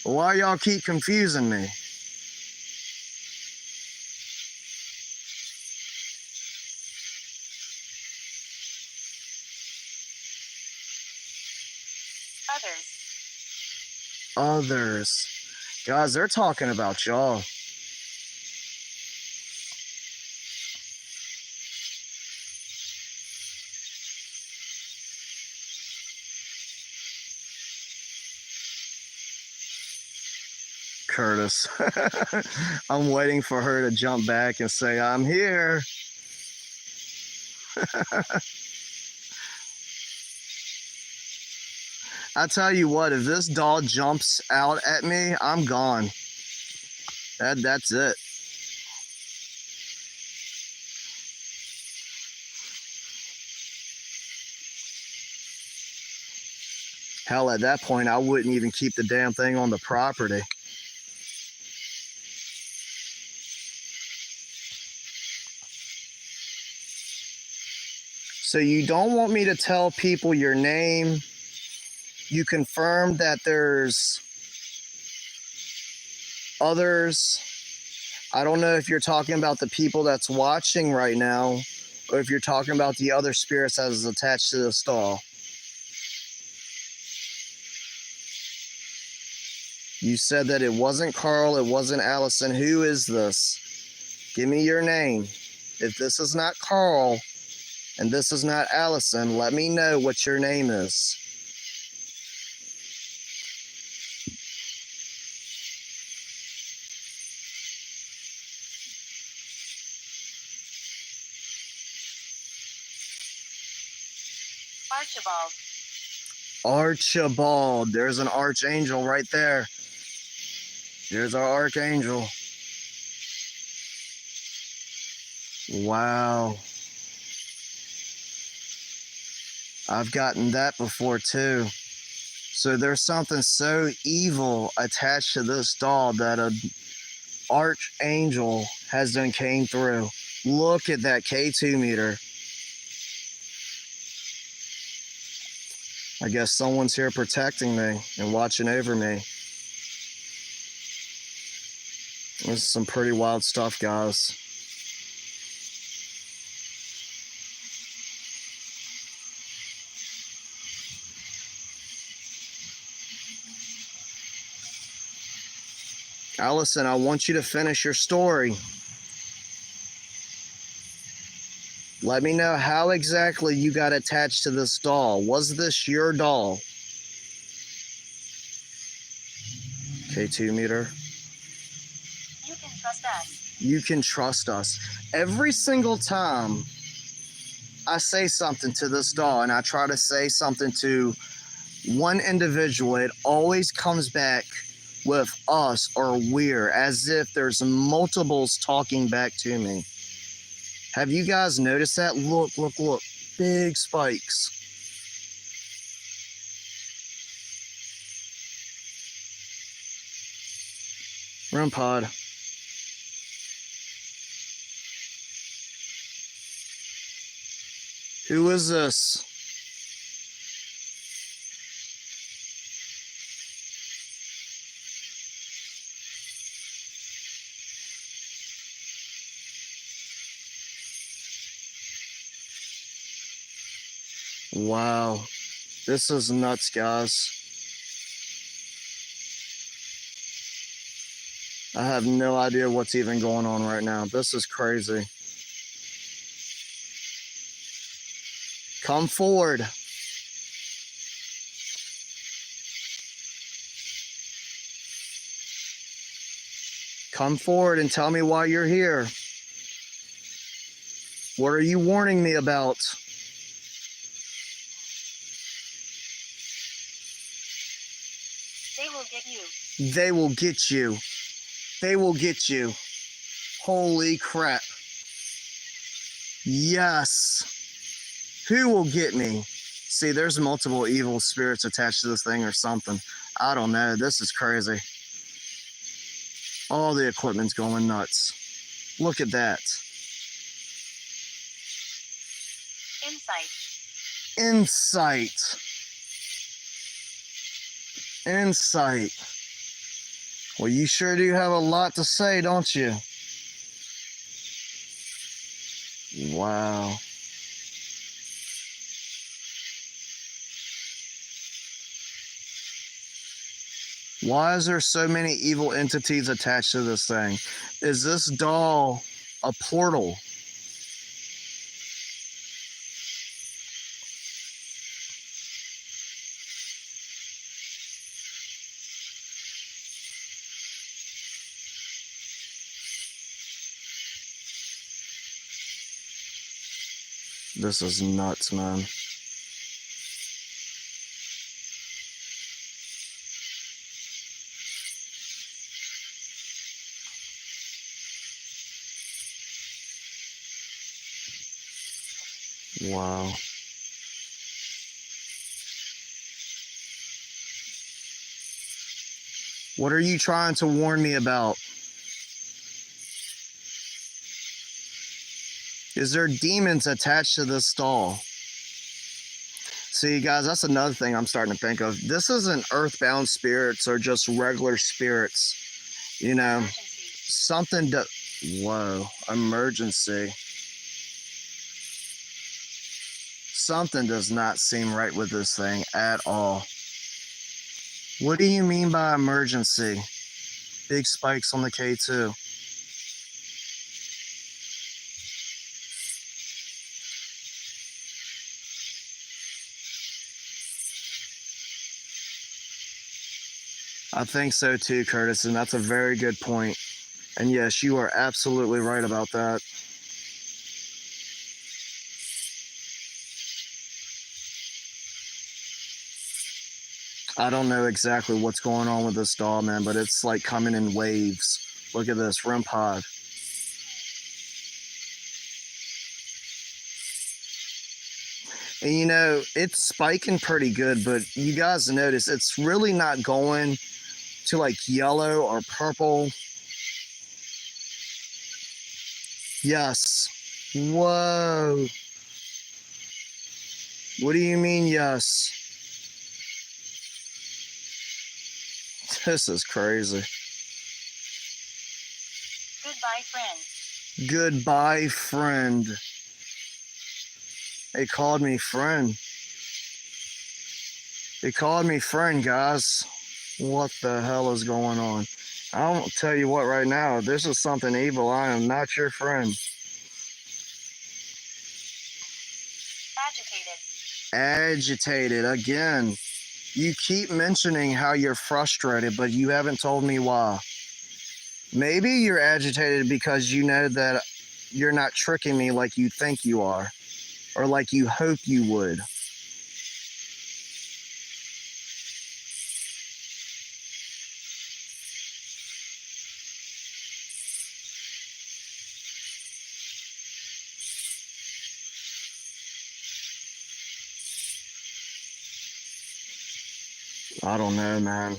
Why y'all keep confusing me? Others. Guys, they're talking about y'all. Curtis. I'm waiting for her to jump back and say, I'm here. I tell you what, if this doll jumps out at me, I'm gone. That's it. Hell, at that point, I wouldn't even keep the damn thing on the property. So you don't want me to tell people your name. You confirmed that there's others. I don't know if you're talking about the people that's watching right now, or if you're talking about the other spirits that is attached to the stall. You said that it wasn't Carl, it wasn't Allison. Who is this? Give me your name. If this is not Carl and this is not Allison, let me know what your name is. Archibald. Archibald. There's an archangel right there. There's our archangel. Wow. I've gotten that before too. So there's something so evil attached to this doll that an archangel has done came through. Look at that K2 meter. I guess someone's here protecting me and watching over me. This is some pretty wild stuff, guys. Allison, I want you to finish your story. Let me know how exactly you got attached to this doll. Was this your doll? K2 meter. You can trust us. You can trust us. Every single time I say something to this doll and I try to say something to one individual, it always comes back with us or we're, as if there's multiples talking back to me. Have you guys noticed that? Look, look, look. Big spikes. Run pod. Who is this? Wow. This is nuts, guys. I have no idea what's even going on right now. This is crazy. Come forward. Come forward and tell me why you're here. What are you warning me about? They will get you. They will get you. They will get you. Holy crap. Yes. Who will get me? See, there's multiple evil spirits attached to this thing or something. I don't know. This is crazy. All the equipment's going nuts. Look at that. Insight. Insight. Insight. Well, you sure do have a lot to say, don't you? Wow. Why is there so many evil entities attached to this thing? Is this doll a portal? This is nuts, man. Wow. What are you trying to warn me about? Is there demons attached to this doll? See, guys, that's another thing I'm starting to think of. This isn't earthbound spirits or just regular spirits. You know, Emergency. something to... Whoa, emergency. Something does not seem right with this thing at all. What do you mean by emergency? Big spikes on the K2. I think so too, Curtis, and that's a very good point. And yes, you are absolutely right about that. I don't know exactly what's going on with this doll, man, but it's like coming in waves. Look at this, REM pod. And you know, it's spiking pretty good, but you guys notice it's really not going to like yellow or purple. Yes. Whoa. What do you mean, yes? This is crazy. Goodbye, friend. Goodbye, friend. They called me friend. They called me friend, guys. What the hell is going on? I'll tell you what right now. If this is something evil, I am not your friend. Agitated. Agitated again. You keep mentioning how you're frustrated, but you haven't told me why. Maybe you're agitated because you know that you're not tricking me like you think you are, or like you hope you would. I don't know, man.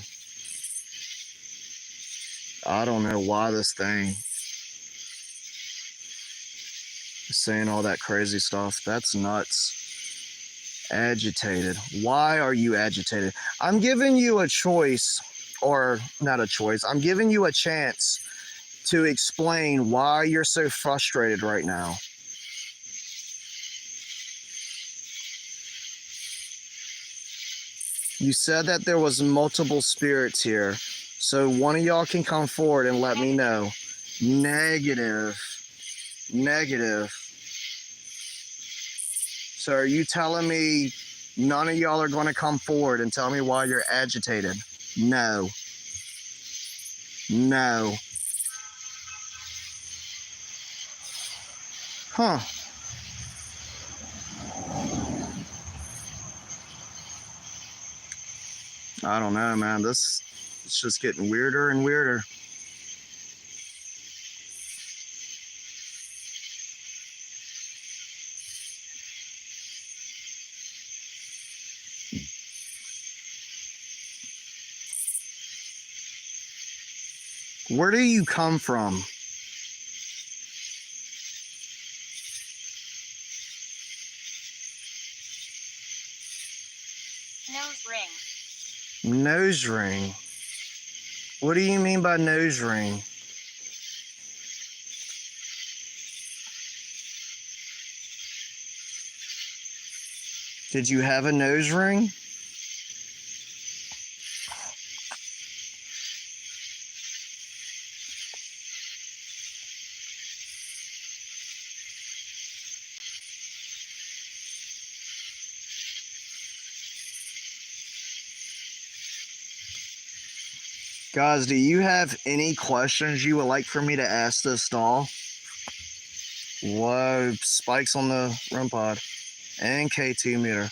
I don't know why this thing is saying all that crazy stuff. That's nuts. Agitated. Why are you agitated? I'm giving you a choice, or not a choice. I'm giving you a chance to explain why you're so frustrated right now. You said that there was multiple spirits here. So one of y'all can come forward and let me know. Negative. Negative. So are you telling me none of y'all are going to come forward and tell me why you're agitated? No. No. Huh. I don't know, man. It's just getting weirder and weirder. Where do you come from? Nose ring. Nose ring. What do you mean by nose ring? Did you have a nose ring? Guys, do you have any questions you would like for me to ask this doll? Whoa, spikes on the REM pod and K2 meter.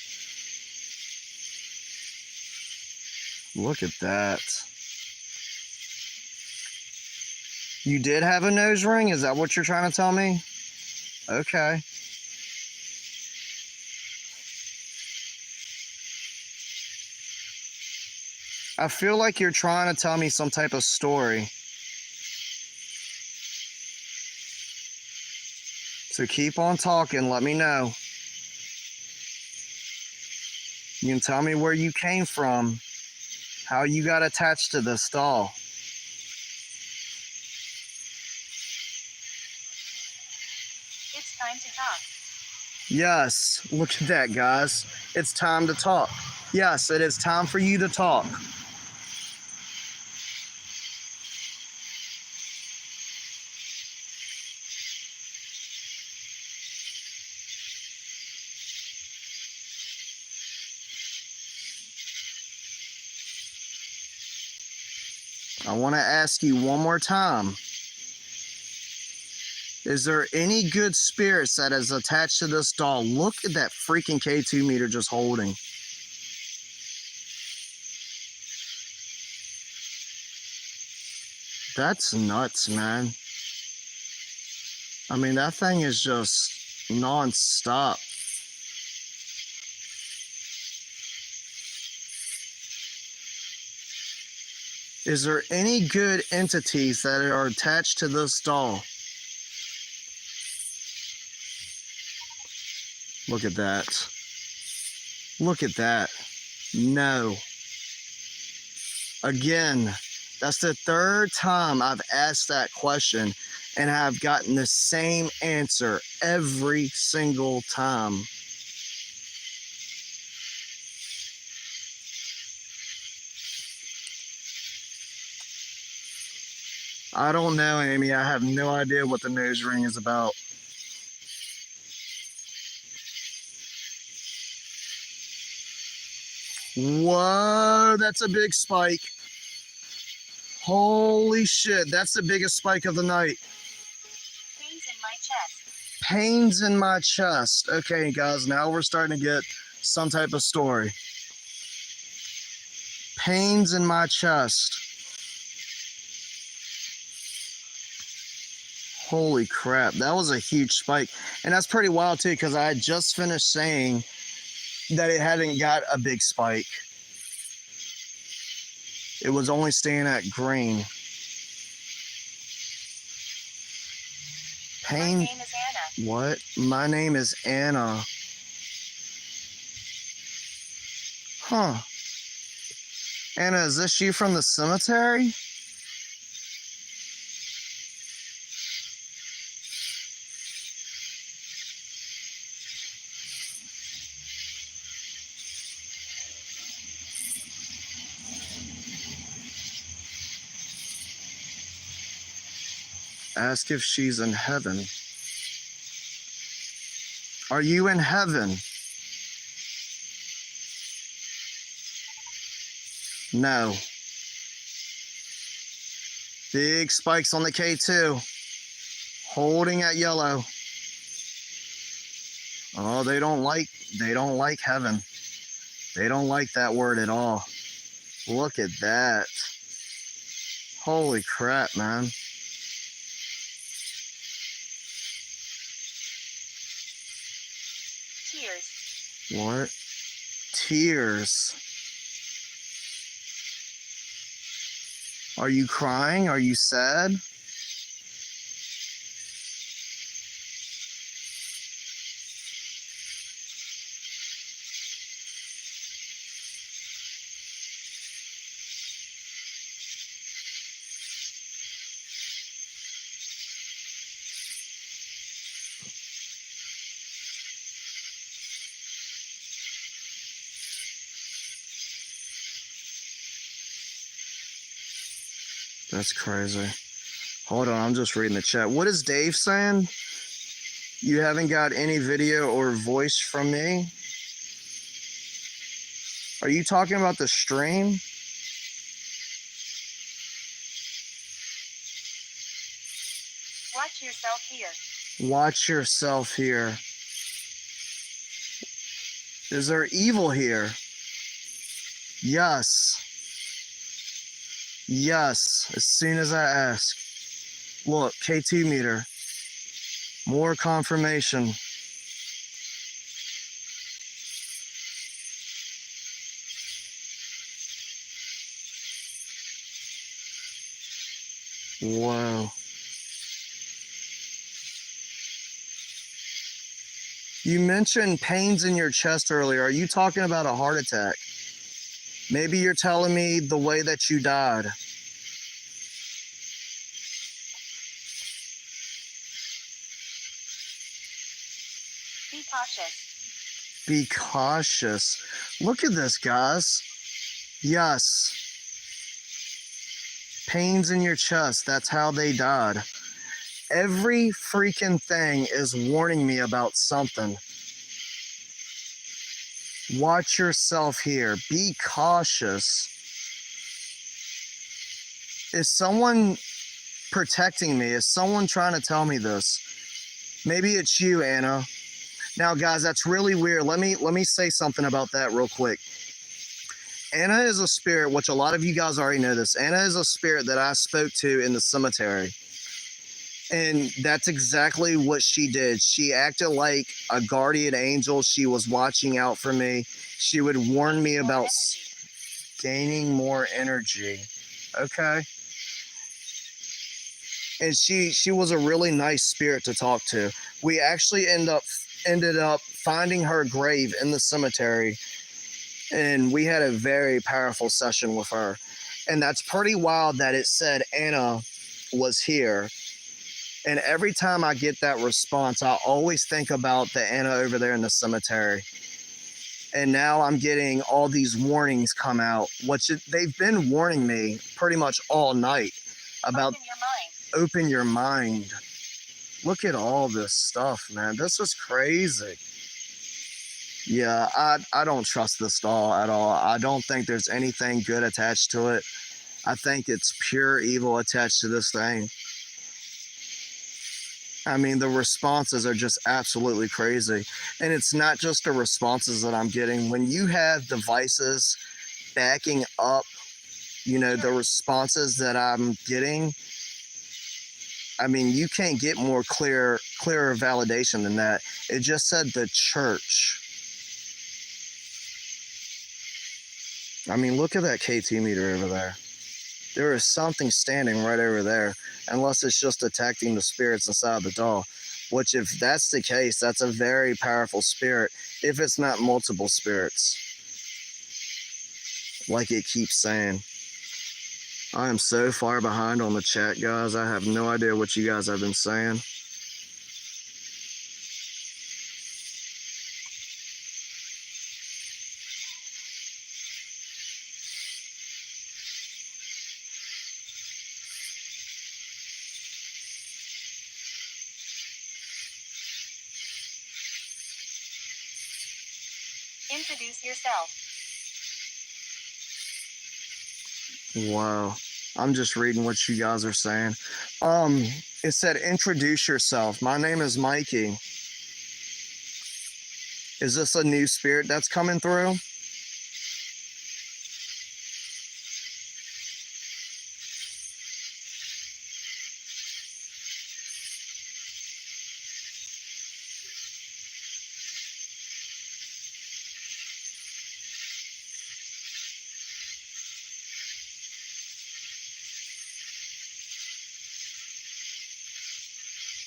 Look at that. You did have a nose ring? Is that what you're trying to tell me? Okay. I feel like you're trying to tell me some type of story. So keep on talking, let me know. You can tell me where you came from, how you got attached to this doll. It's time to talk. Yes, look at that, guys. It's time to talk. Yes, it is time for you to talk. I want to ask you one more time. Is there any good spirits that is attached to this doll? Look at that freaking K2 meter just holding. That's nuts, man. I mean, that thing is just non-stop. Is there any good entities that are attached to this doll? Look at that. Look at that. No. Again, that's the third time I've asked that question and I've gotten the same answer every single time. I don't know, Amy. I have no idea what the nose ring is about. Whoa, that's a big spike. Holy shit, that's the biggest spike of the night. Pains in my chest. Pains in my chest. Okay, guys, now we're starting to get some type of story. Pains in my chest. Holy crap, that was a huge spike. And that's pretty wild too, because I had just finished saying that it hadn't got a big spike. It was only staying at green. Pain. My name is Anna. What? My name is Anna. Huh. Anna, is this you from the cemetery? Ask if she's in heaven. Are you in heaven? No. Big spikes on the K2. Holding at yellow. Oh, they don't like heaven. They don't like that word at all. Look at that. Holy crap, man. Tears. What? Tears. Are you crying? Are you sad? That's crazy. Hold on, I'm just reading the chat. What is Dave saying? You haven't got any video or voice from me? Are you talking about the stream? Watch yourself here. Watch yourself here. Is there evil here? Yes. Yes, as soon as I ask. Look, K2 meter. More confirmation. Whoa. You mentioned pains in your chest earlier. Are you talking about a heart attack? Maybe you're telling me the way that you died. Be cautious. Be cautious. Look at this, guys. Yes. Pains in your chest. That's how they died. Every freaking thing is warning me about something. Watch yourself here. Be cautious. Is someone protecting me? Is someone trying to tell me this? Maybe it's you, Anna. Now, guys, that's really weird. Let me say something about that real quick. Anna is a spirit, which a lot of you guys already know this. Anna is a spirit that I spoke to in the cemetery. And that's exactly what she did. She acted like a guardian angel. She was watching out for me. She would warn me about gaining more energy. Okay. And she was a really nice spirit to talk to. We actually ended up finding her grave in the cemetery, and we had a very powerful session with her. And that's pretty wild that it said Anna was here. And every time I get that response, I always think about the Anna over there in the cemetery. And now I'm getting all these warnings come out, which they've been warning me pretty much all night about open your mind. Look at all this stuff, man. This is crazy. Yeah, I don't trust this doll at all. I don't think there's anything good attached to it. I think it's pure evil attached to this thing. I mean, the responses are just absolutely crazy. And it's not just the responses that I'm getting. When you have devices backing up, the responses that I'm getting, I mean, you can't get more clearer validation than that. It just said the church. I mean, look at that KT meter over there. There is something standing right over there, unless it's just attacking the spirits inside the doll, which if that's the case, that's a very powerful spirit, if it's not multiple spirits, like it keeps saying. I am so far behind on the chat, guys. I have no idea what you guys have been saying. Introduce yourself. Wow. I'm just reading what you guys are saying. It said, introduce yourself. My name is Mikey. Is this a new spirit that's coming through?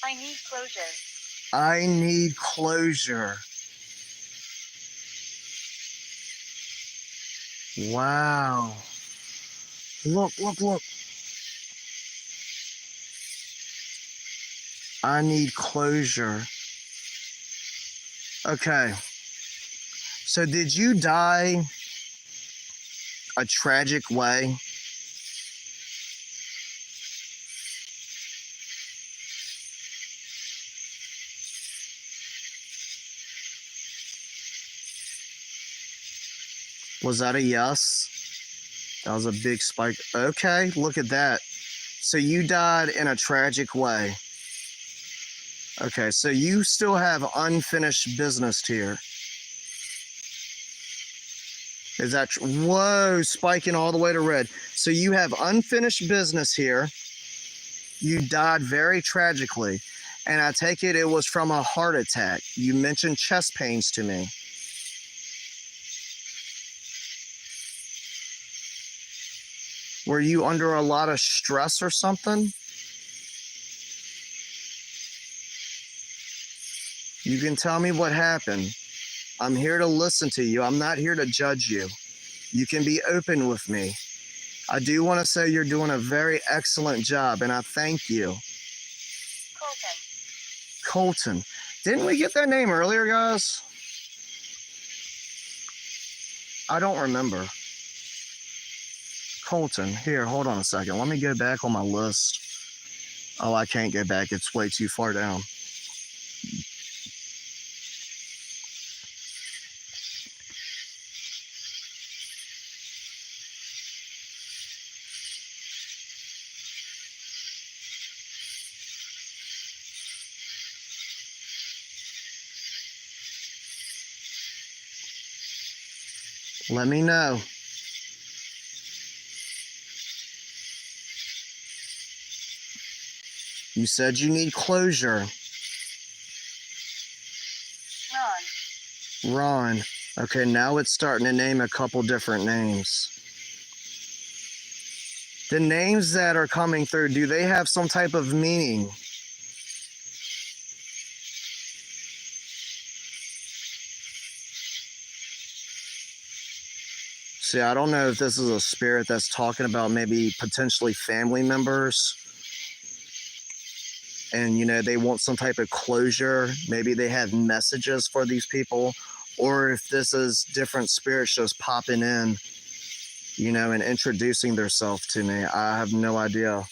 I need closure. I need closure. Wow. Look. I need closure. Okay. So did you die a tragic way? Was that a yes? That was a big spike. Okay, look at that. So you died in a tragic way. Okay, so you still have unfinished business here. Is that whoa, spiking all the way to red. So you have unfinished business here. You died very tragically. And I take it was from a heart attack. You mentioned chest pains to me. Were you under a lot of stress or something? You can tell me what happened. I'm here to listen to you. I'm not here to judge you. You can be open with me. I do want to say you're doing a very excellent job, and I thank you. Colton. Didn't we get that name earlier, guys? I don't remember. Colton. Here, hold on a second. Let me go back on my list. Oh, I can't go back. It's way too far down. Let me know. You said you need closure. Ron. Ron. Okay, now it's starting to name a couple different names. The names that are coming through, do they have some type of meaning? See, I don't know if this is a spirit that's talking about maybe potentially family members. And, you know, they want some type of closure. Maybe they have messages for these people. Or if this is different spirits just popping in, you know, and introducing themselves to me. I have no idea.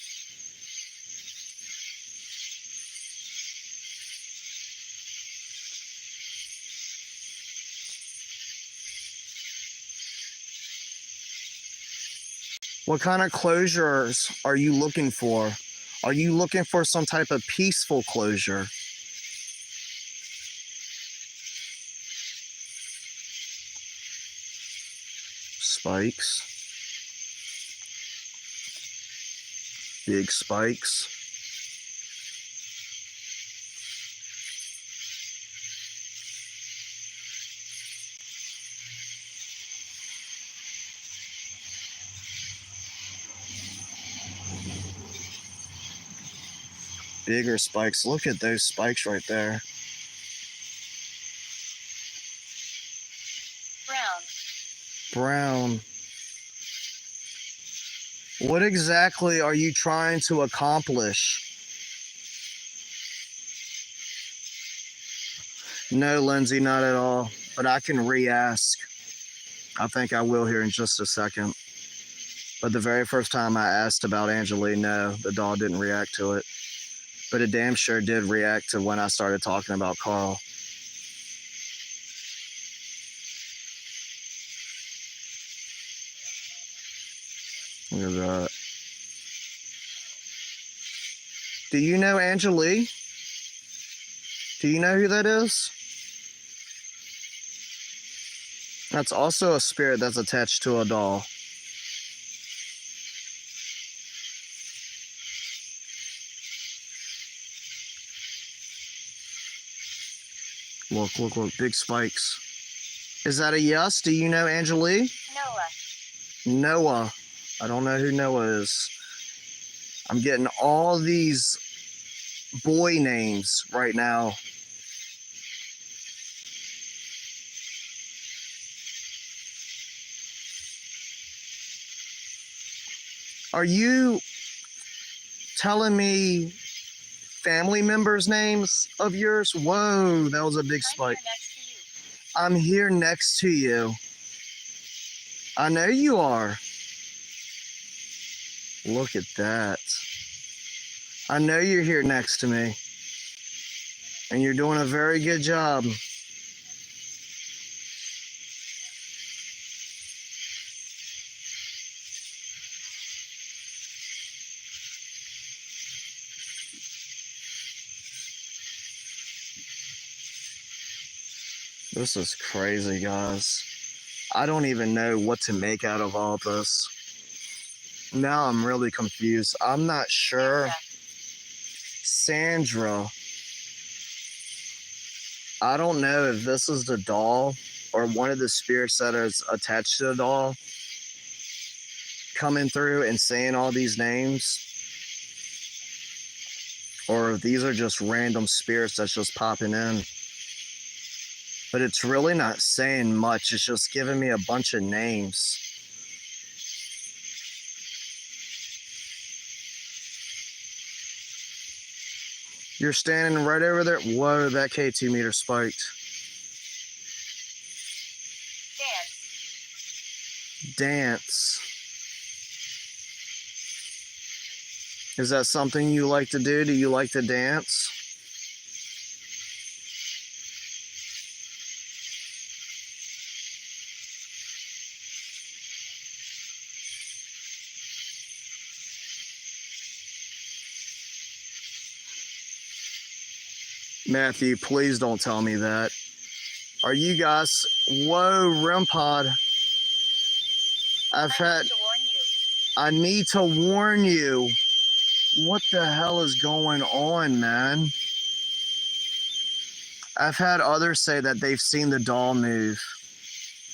What kind of closures are you looking for? Are you looking for some type of peaceful closure? Spikes. Big spikes. Bigger spikes. Look at those spikes right there. Brown. Brown. What exactly are you trying to accomplish? No, Lindsay, not at all. But I can re-ask. I think I will here in just a second. But the very first time I asked about Angelique, no, the doll didn't react to it. But it damn sure did react to when I started talking about Carl. Look at that. Do you know Angelique? Do you know who that is? That's also a spirit that's attached to a doll. Look, look, look, big spikes. Is that a yes? Do you know Angelique? Noah. Noah. I don't know who Noah is. I'm getting all these boy names right now. Are you telling me family members' names of yours? Whoa, that was a big spike. I'm here next to you. I'm here next to you. I know you are. Look at that. I know you're here next to me. And you're doing a very good job. This is crazy, guys. I don't even know what to make out of all this. Now I'm really confused. I'm not sure. Sandra. I don't know if this is the doll or one of the spirits that is attached to the doll coming through and saying all these names, or if these are just random spirits that's just popping in. But it's really not saying much. It's just giving me a bunch of names. You're standing right over there. Whoa, that K2 meter spiked. Dance. Dance. Is that something you like to do? Do you like to dance? Matthew, please don't tell me that. Are you guys... Whoa, REM pod. I need to warn you. What the hell is going on, man? I've had others say that they've seen the doll move.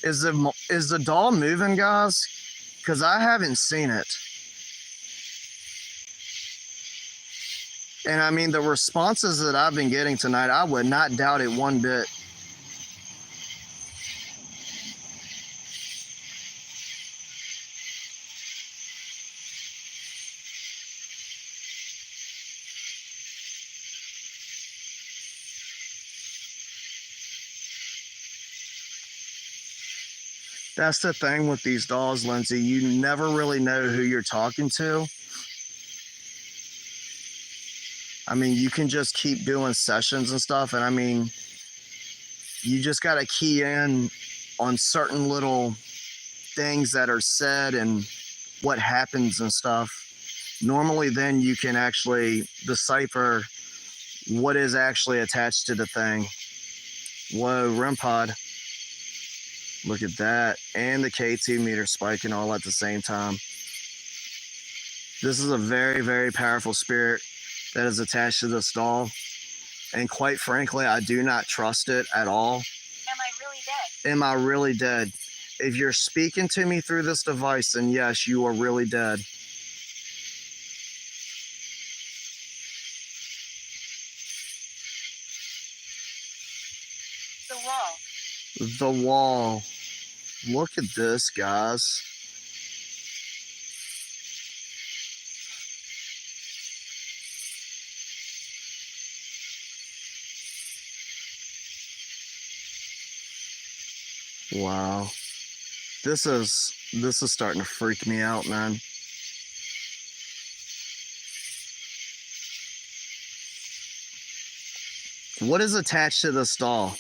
Is the doll moving, guys? Because I haven't seen it. And I mean, the responses that I've been getting tonight, I would not doubt it one bit. That's the thing with these dolls, Lindsay. You never really know who you're talking to. I mean, you can just keep doing sessions and stuff. And I mean, you just got to key in on certain little things that are said and what happens and stuff. Normally, then you can actually decipher what is actually attached to the thing. Whoa, REM pod. Look at that. And the K2 meter spiking all at the same time. This is a very, very powerful spirit that is attached to this doll. And quite frankly, I do not trust it at all. Am I really dead? Am I really dead? If you're speaking to me through this device, then yes, you are really dead. The wall. The wall. Look at this, guys. Wow. This is starting to freak me out, man. What is attached to this doll?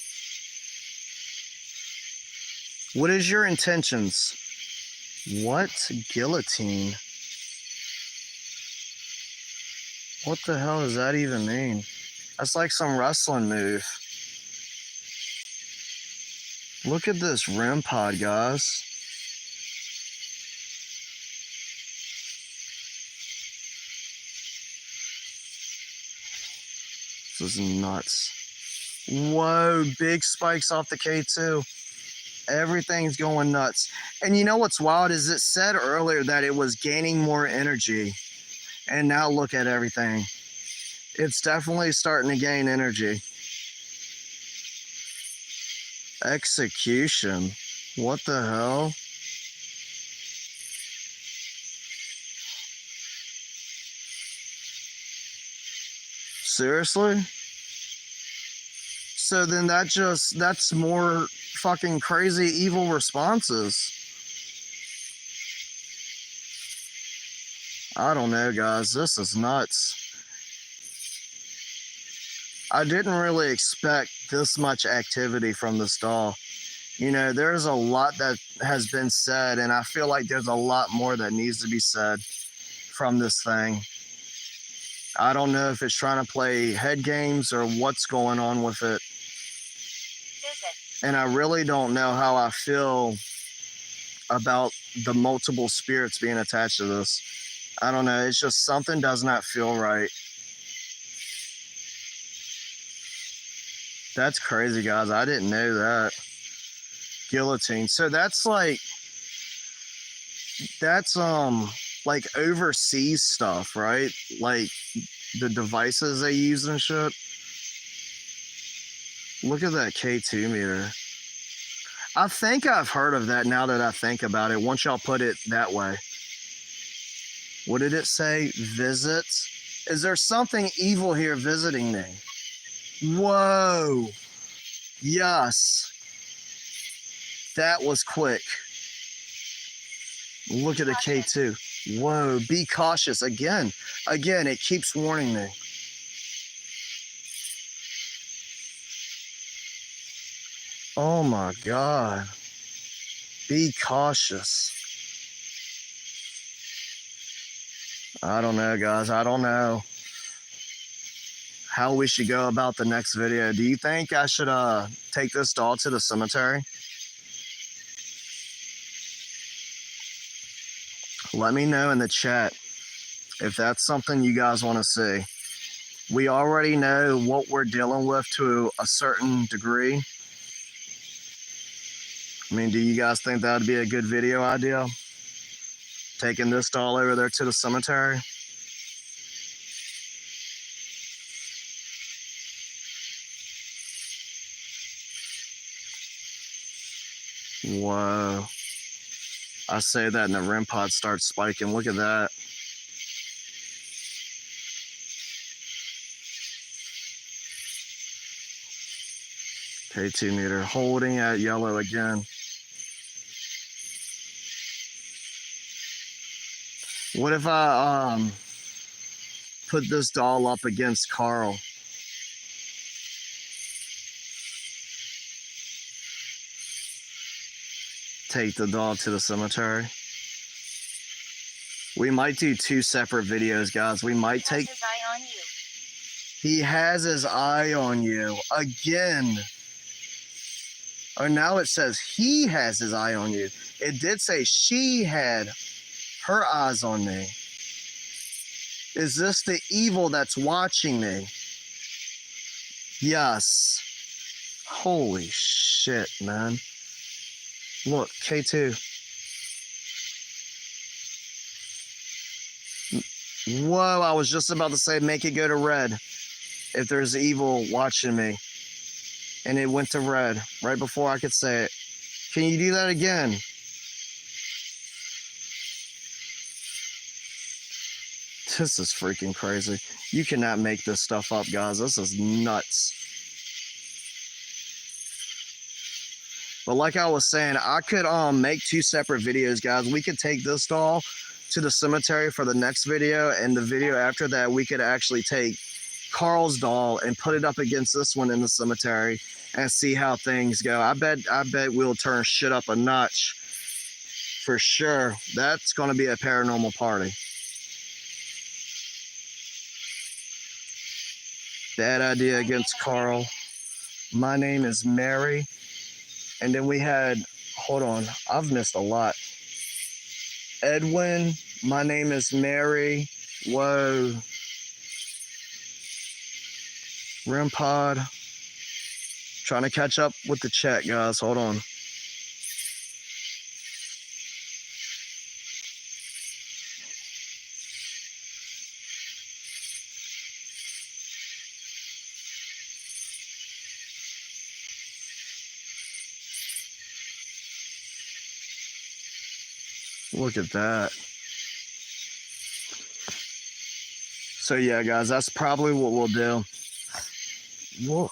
What is your intentions? What? Guillotine? What the hell does that even mean? That's like some wrestling move. Look at this REM pod, guys. This is nuts. Whoa, big spikes off the K2. Everything's going nuts. And you know what's wild is it said earlier that it was gaining more energy. And now look at everything. It's definitely starting to gain energy. Execution. What the hell? Seriously? So then that's more fucking crazy evil responses. I don't know, guys. This is nuts. I didn't really expect this much activity from this doll. You know, there's a lot that has been said, and I feel like there's a lot more that needs to be said from this thing. I don't know if it's trying to play head games or what's going on with it. And I really don't know how I feel about the multiple spirits being attached to this. I don't know. It's just something does not feel right. That's crazy, guys. I didn't know that. Guillotine. So that's like overseas stuff, right? Like the devices they use and shit. Look at that K2 meter. I think I've heard of that now that I think about it, once y'all put it that way. What did it say? Visits? Is there something evil here visiting me? Whoa. Yes. That was quick. Look at the K2. Whoa, be cautious. Again, it keeps warning me. Oh my God. Be cautious. I don't know, guys. I don't know how we should go about the next video. Do you think I should take this doll to the cemetery? Let me know in the chat. if that's something you guys want to see. We already know what we're dealing with to a certain degree. I mean, do you guys think that would be a good video idea? Taking this doll over there to the cemetery? Whoa. I say that and the REM pod starts spiking. Look at that. K2 meter holding at yellow again. What if I put this doll up against Carl? Take the doll to the cemetery. We might do 2 separate videos, guys. We might take... His eye on you. He has his eye on you. Again. Oh, now it says he has his eye on you. It did say she had her eyes on me. Is this the evil that's watching me? Yes. Holy shit, man. Look, K2. Whoa, I was just about to say make it go to red if there's evil watching me. And it went to red right before I could say it. Can you do that again? This is freaking crazy. You cannot make this stuff up, guys. This is nuts. But like I was saying, I could make 2 separate videos, guys. We could take this doll to the cemetery for the next video, and the video after that, we could actually take Carl's doll and put it up against this one in the cemetery and see how things go. I bet we'll turn shit up a notch for sure. That's going to be a paranormal party. Bad idea against Carl. My name is Mary. And then we had, hold on, I've missed a lot. Edwin, my name is Mary. Whoa. REM pod. Trying to catch up with the chat, guys. Hold on. Look at that. So yeah, guys, that's probably what we'll do. Look.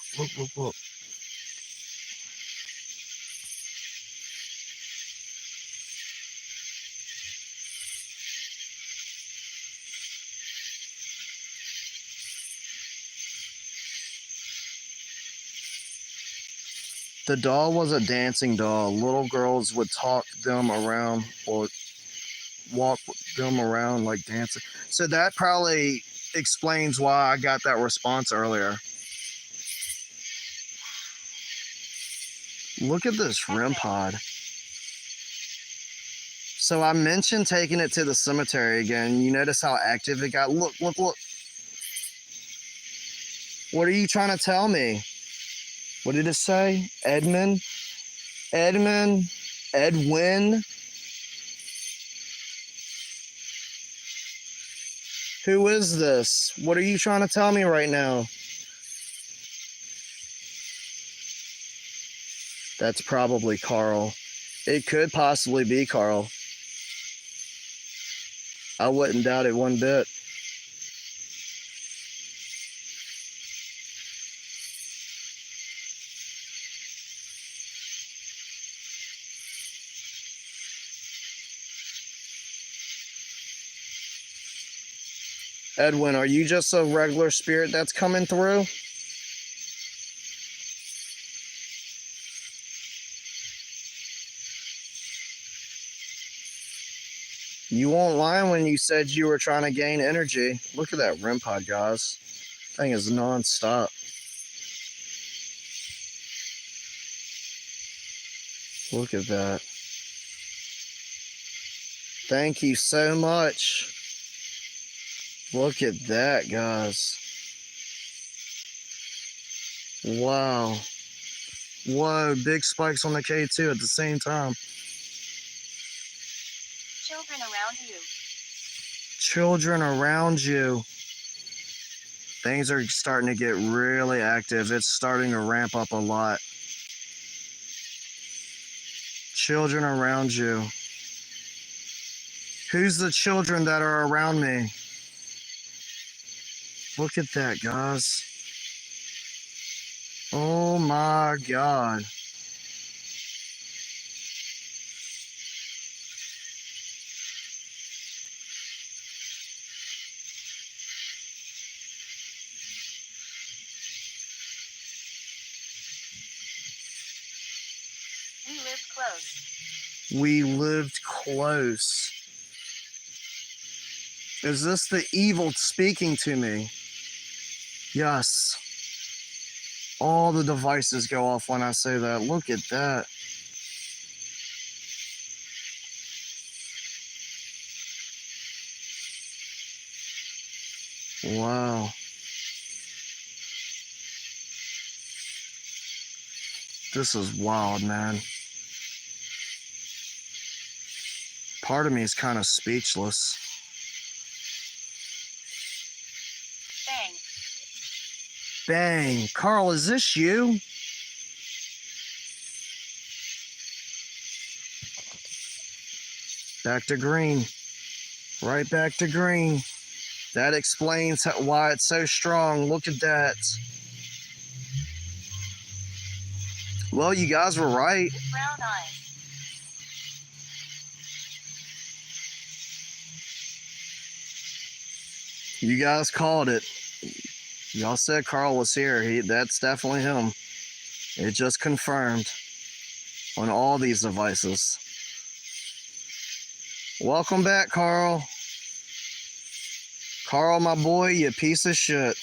The doll was a dancing doll. Little girls would talk them around or walk them around like dancing. So that probably explains why I got that response earlier. Look at this REM pod. So I mentioned taking it to the cemetery again. You notice how active it got? Look. What are you trying to tell me? What did it say? Edwin? Who is this? What are you trying to tell me right now? That's probably Carl. It could possibly be Carl. I wouldn't doubt it one bit. Edwin, are you just a regular spirit that's coming through? You won't lie when you said you were trying to gain energy. Look at that REM pod, guys. Thing is non-stop. Look at that. Thank you so much. Look at that, guys. Wow. Whoa, big spikes on the K2 at the same time. Children around you. Children around you. Things are starting to get really active. It's starting to ramp up a lot. Children around you. Who's the children that are around me? Look at that, guys. Oh my God. We lived close. We lived close. Is this the evil speaking to me? Yes. All the devices go off when I say that. Look at that. Wow. This is wild, man. Part of me is kind of speechless. Bang. Bang. Carl, is this you? Back to green. Right back to green. That explains why it's so strong. Look at that. Well, you guys were right. Brown eyes. You guys called it. Y'all said Carl was here. That's definitely him. It just confirmed on all these devices. Welcome back, Carl. Carl, my boy, you piece of shit.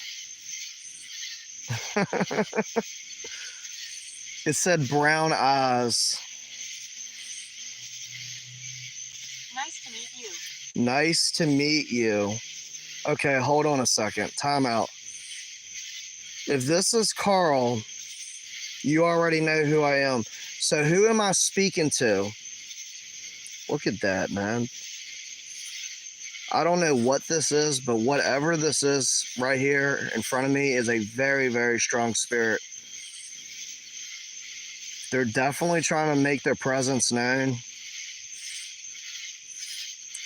It said brown eyes. Nice to meet you. Nice to meet you. Okay, hold on a second. Time out. If this is Carl, you already know who I am. So who am I speaking to? Look at that, man. I don't know what this is, but whatever this is right here in front of me is a very, very strong spirit. They're definitely trying to make their presence known.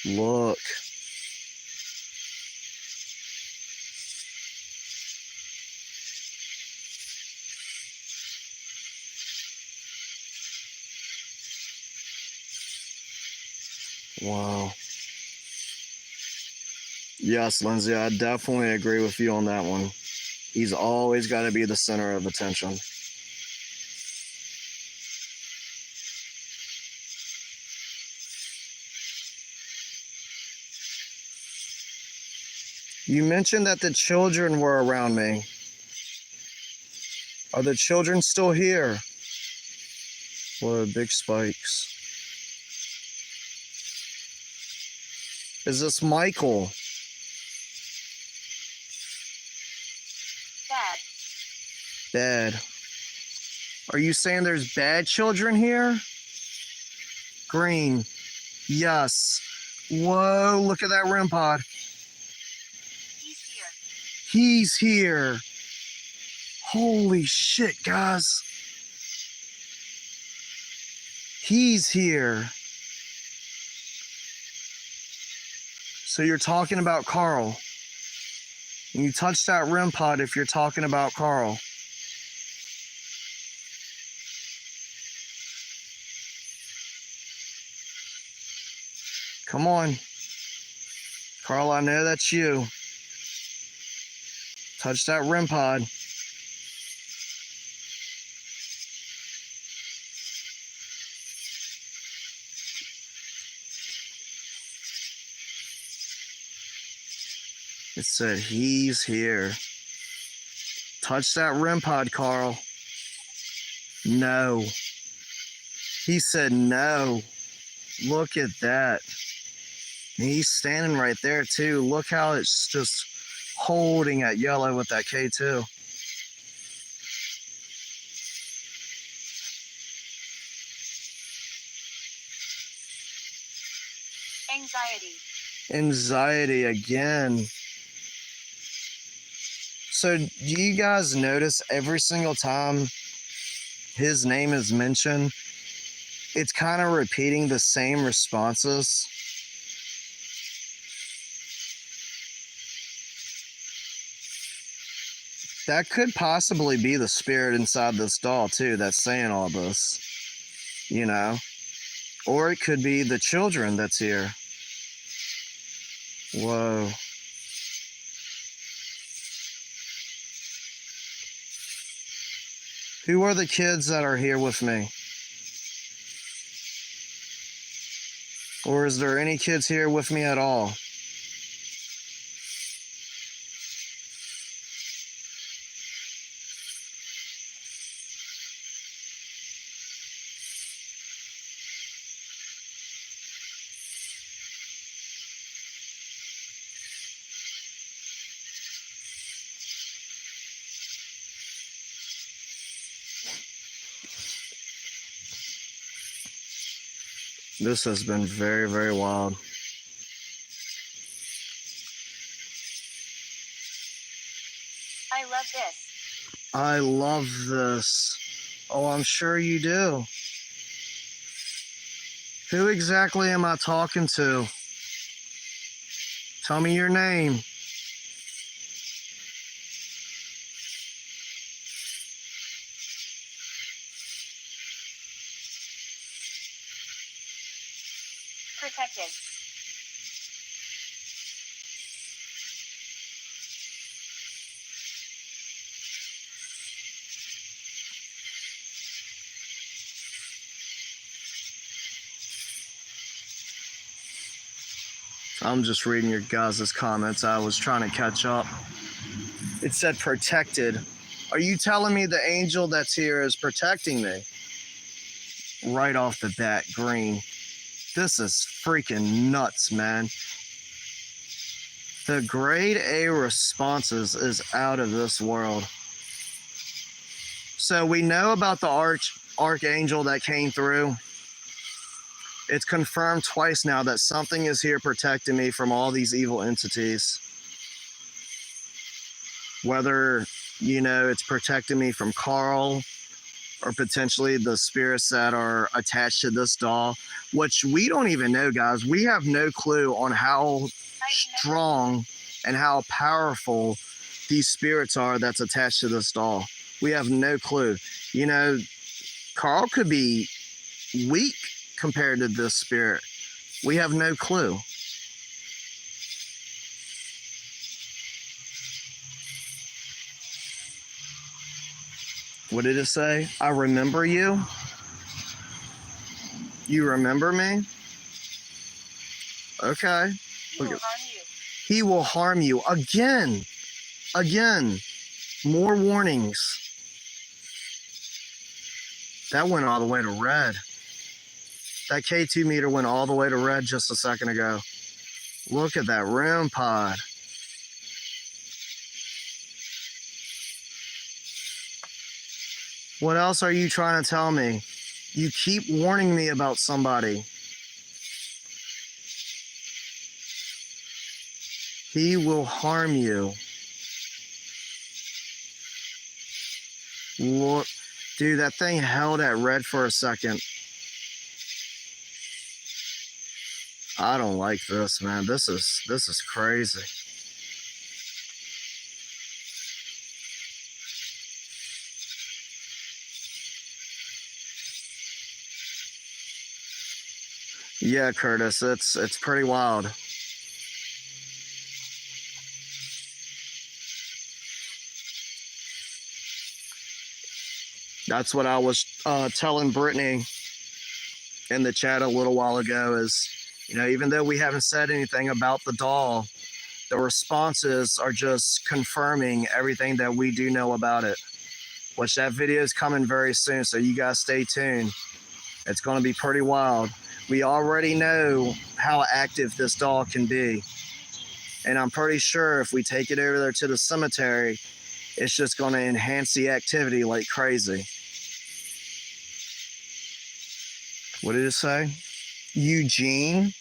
Look. Wow. Yes, Lindsay, I definitely agree with you on that one. He's always got to be the center of attention. You mentioned that the children were around me. Are the children still here? Whoa, big spikes. Is this Michael? Bad. Bad. Are you saying there's bad children here? Green. Yes. Whoa, look at that REM pod. He's here. He's here. Holy shit, guys. He's here. So you're talking about Carl. And you touch that REM pod if you're talking about Carl. Come on. Carl, I know that's you. Touch that REM pod. It said he's here. Touch that REM pod, Carl. No. He said no. Look at that. He's standing right there too. Look how it's just holding at yellow with that K2. Anxiety. Anxiety again. So do you guys notice every single time his name is mentioned, it's kind of repeating the same responses? That could possibly be the spirit inside this doll too that's saying all this, you know? Or it could be the children that's here. Whoa. Who are the kids that are here with me? Or is there any kids here with me at all? This has been very, very wild. I love this. I love this. Oh, I'm sure you do. Who exactly am I talking to? Tell me your name. Protected. I'm just reading your guys' comments. I was trying to catch up. It said protected. Are you telling me the angel that's here is protecting me? Right off the bat, green. This is freaking nuts, man. The grade A responses is out of this world. So we know about the archangel that came through. It's confirmed twice now that something is here protecting me from all these evil entities. Whether, it's protecting me from Carl or potentially the spirits that are attached to this doll, which we don't even know, guys. We have no clue on how strong and how powerful these spirits are that's attached to this doll. We have no clue. Carl could be weak compared to this spirit. We have no clue. What did it say? I remember you. You remember me? Okay. He will harm you. He will harm you. Again. More warnings. That went all the way to red. That K2 meter went all the way to red just a second ago. Look at that REM pod. What else are you trying to tell me? You keep warning me about somebody. He will harm you. Look, dude, that thing held at red for a second. I don't like this, man. This is crazy. Yeah, Curtis, it's pretty wild. That's what I was telling Brittany in the chat a little while ago is, even though we haven't said anything about the doll, the responses are just confirming everything that we do know about it, which that video is coming very soon. So you guys stay tuned. It's going to be pretty wild. We already know how active this doll can be. And I'm pretty sure if we take it over there to the cemetery, it's just going to enhance the activity like crazy. What did it say? Eugene?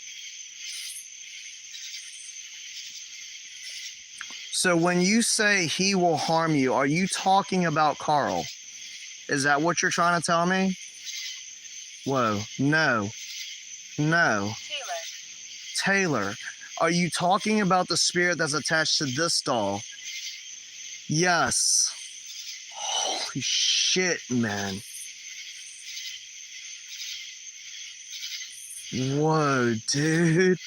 So when you say he will harm you, are you talking about Carl? Is that what you're trying to tell me? Whoa, no, no. Taylor, are you talking about the spirit that's attached to this doll? Yes. Holy shit, man. Whoa, dude.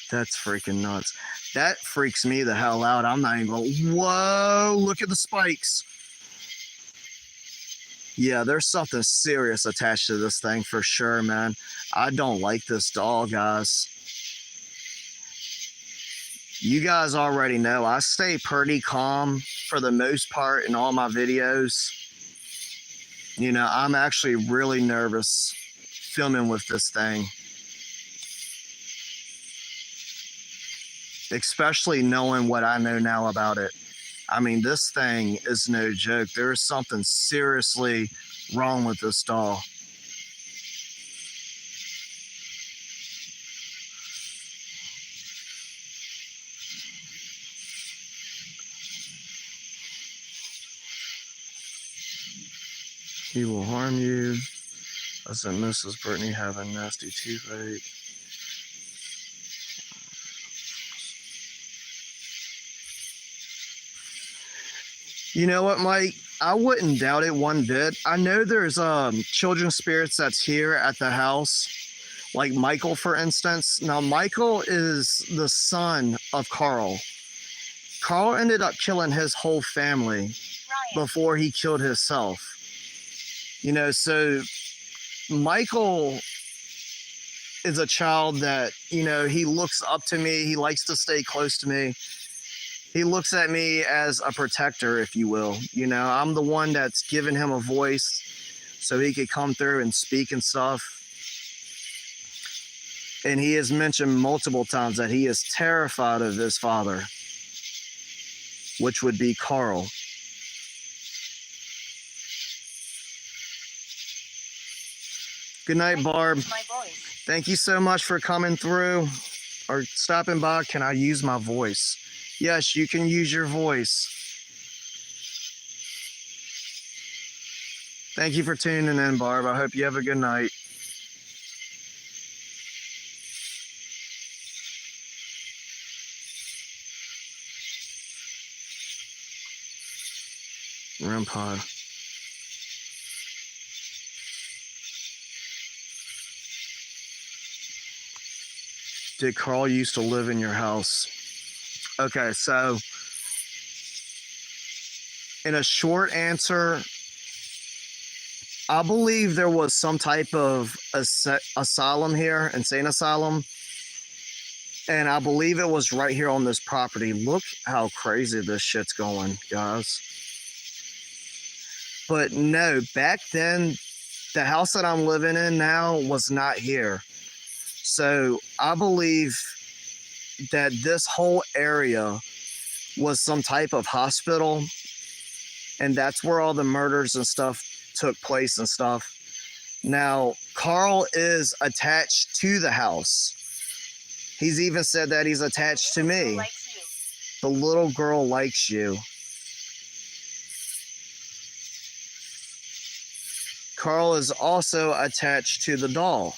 That's freaking nuts. That freaks me the hell out. I'm not even going, whoa, look at the spikes. Yeah, there's something serious attached to this thing for sure, man. I don't like this doll, guys. You guys already know I stay pretty calm for the most part in all my videos. You know, I'm actually really nervous filming with this thing. Especially knowing what I know now about it. I mean, this thing is no joke. There is something seriously wrong with this doll. He will harm you. Doesn't Mrs. Brittany have a nasty toothache? You know what, Mike? I wouldn't doubt it one bit. I know there's children spirits that's here at the house, like Michael, for instance. Now, Michael is the son of Carl. Carl ended up killing his whole family before he killed himself. You know, so Michael is a child that, you know, he looks up to me. He likes to stay close to me. He looks at me as a protector, if you will. You know, I'm the one that's given him a voice so he could come through and speak and stuff. And he has mentioned multiple times that he is terrified of his father, which would be Carl. Good night, Barb. Thank you so much for coming through or stopping by. Can I use my voice? Yes, you can use your voice. Thank you for tuning in, Barb. I hope you have a good night. REM pod. Did Carl used to live in your house? Okay, so in a short answer, I believe there was some type of asylum here, insane asylum. And I believe it was right here on this property. Look how crazy this shit's going, guys. But no, back then, the house that I'm living in now was not here. So I believe that this whole area was some type of hospital, and that's where all the murders and stuff took place and stuff. Now, Carl is attached to the house. He's even said that he's attached to me. The little girl likes you. Carl is also attached to the doll.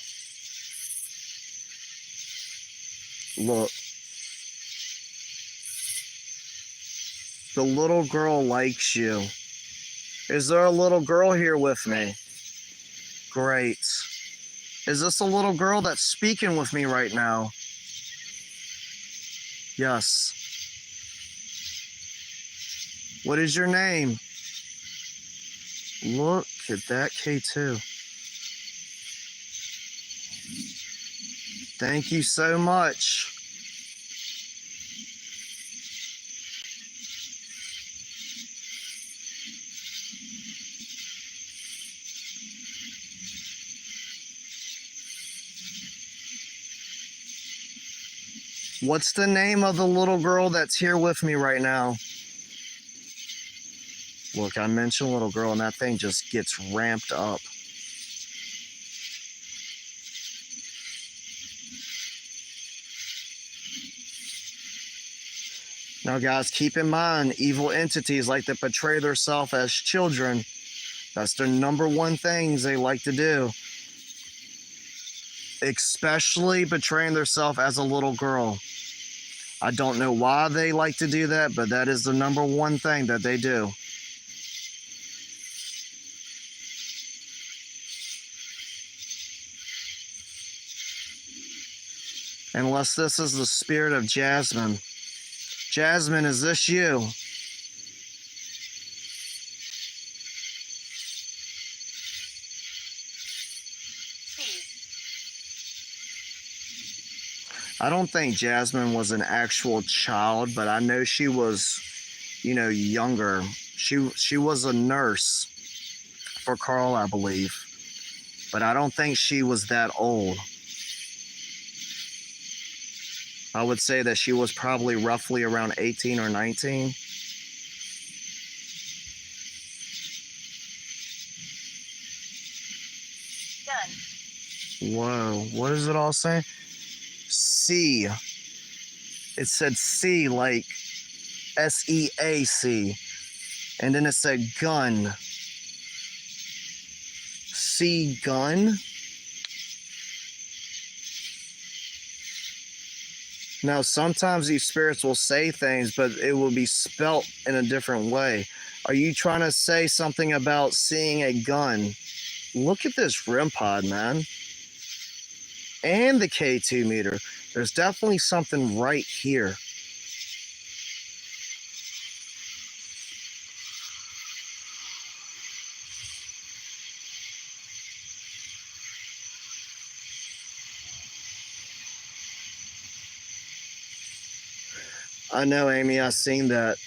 Look. The little girl likes you. Is there a little girl here with me? Great. Is this a little girl that's speaking with me right now? Yes. What is your name? Look at that K2. Thank you so much. What's the name of the little girl that's here with me right now? Look, I mentioned little girl, and that thing just gets ramped up. Now, guys, keep in mind, evil entities like to portray themselves as children. That's their number one things they like to do. Especially portraying themselves as a little girl. I don't know why they like to do that, but that is the number one thing that they do. Unless this is the spirit of Jasmine. Jasmine, is this you? I don't think Jasmine was an actual child, but I know she was, younger. She was a nurse for Carl, I believe. But I don't think she was that old. I would say that she was probably roughly around 18 or 19. Done. Whoa, what is it all saying? C. It said C, like SEAC. And then it said gun. C gun? Now, sometimes these spirits will say things, but it will be spelt in a different way. Are you trying to say something about seeing a gun? Look at this REM pod, man. And the K2 meter. There's definitely something right here. I know, Amy, I've seen that.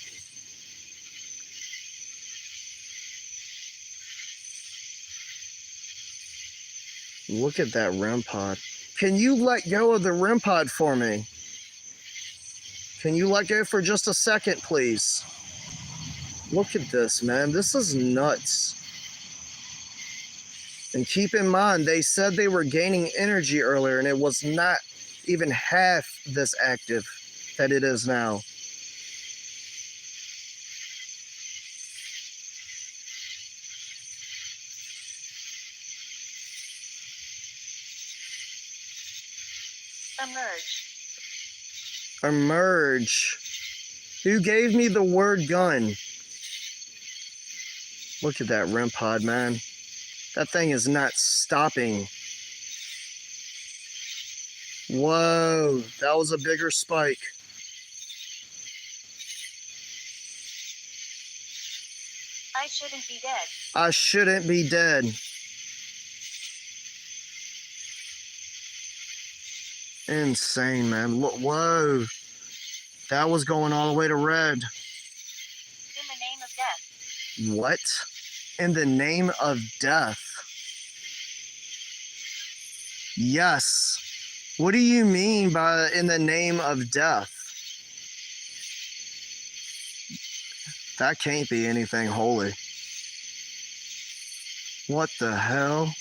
Look at that REM pod. Can you let go of the REM pod for me? Can you let go for just a second, please? Look at this, man. This is nuts. And keep in mind, they said they were gaining energy earlier, and it was not even half this active that it is now. Emerge. Emerge. Who gave me the word gun? Look at that REM pod, man. That thing is not stopping. Whoa, that was a bigger spike. I shouldn't be dead. I shouldn't be dead. Insane, man. Look, whoa. That was going all the way to red. In the name of death. What? In the name of death? Yes. What do you mean by in the name of death? That can't be anything holy. What the hell?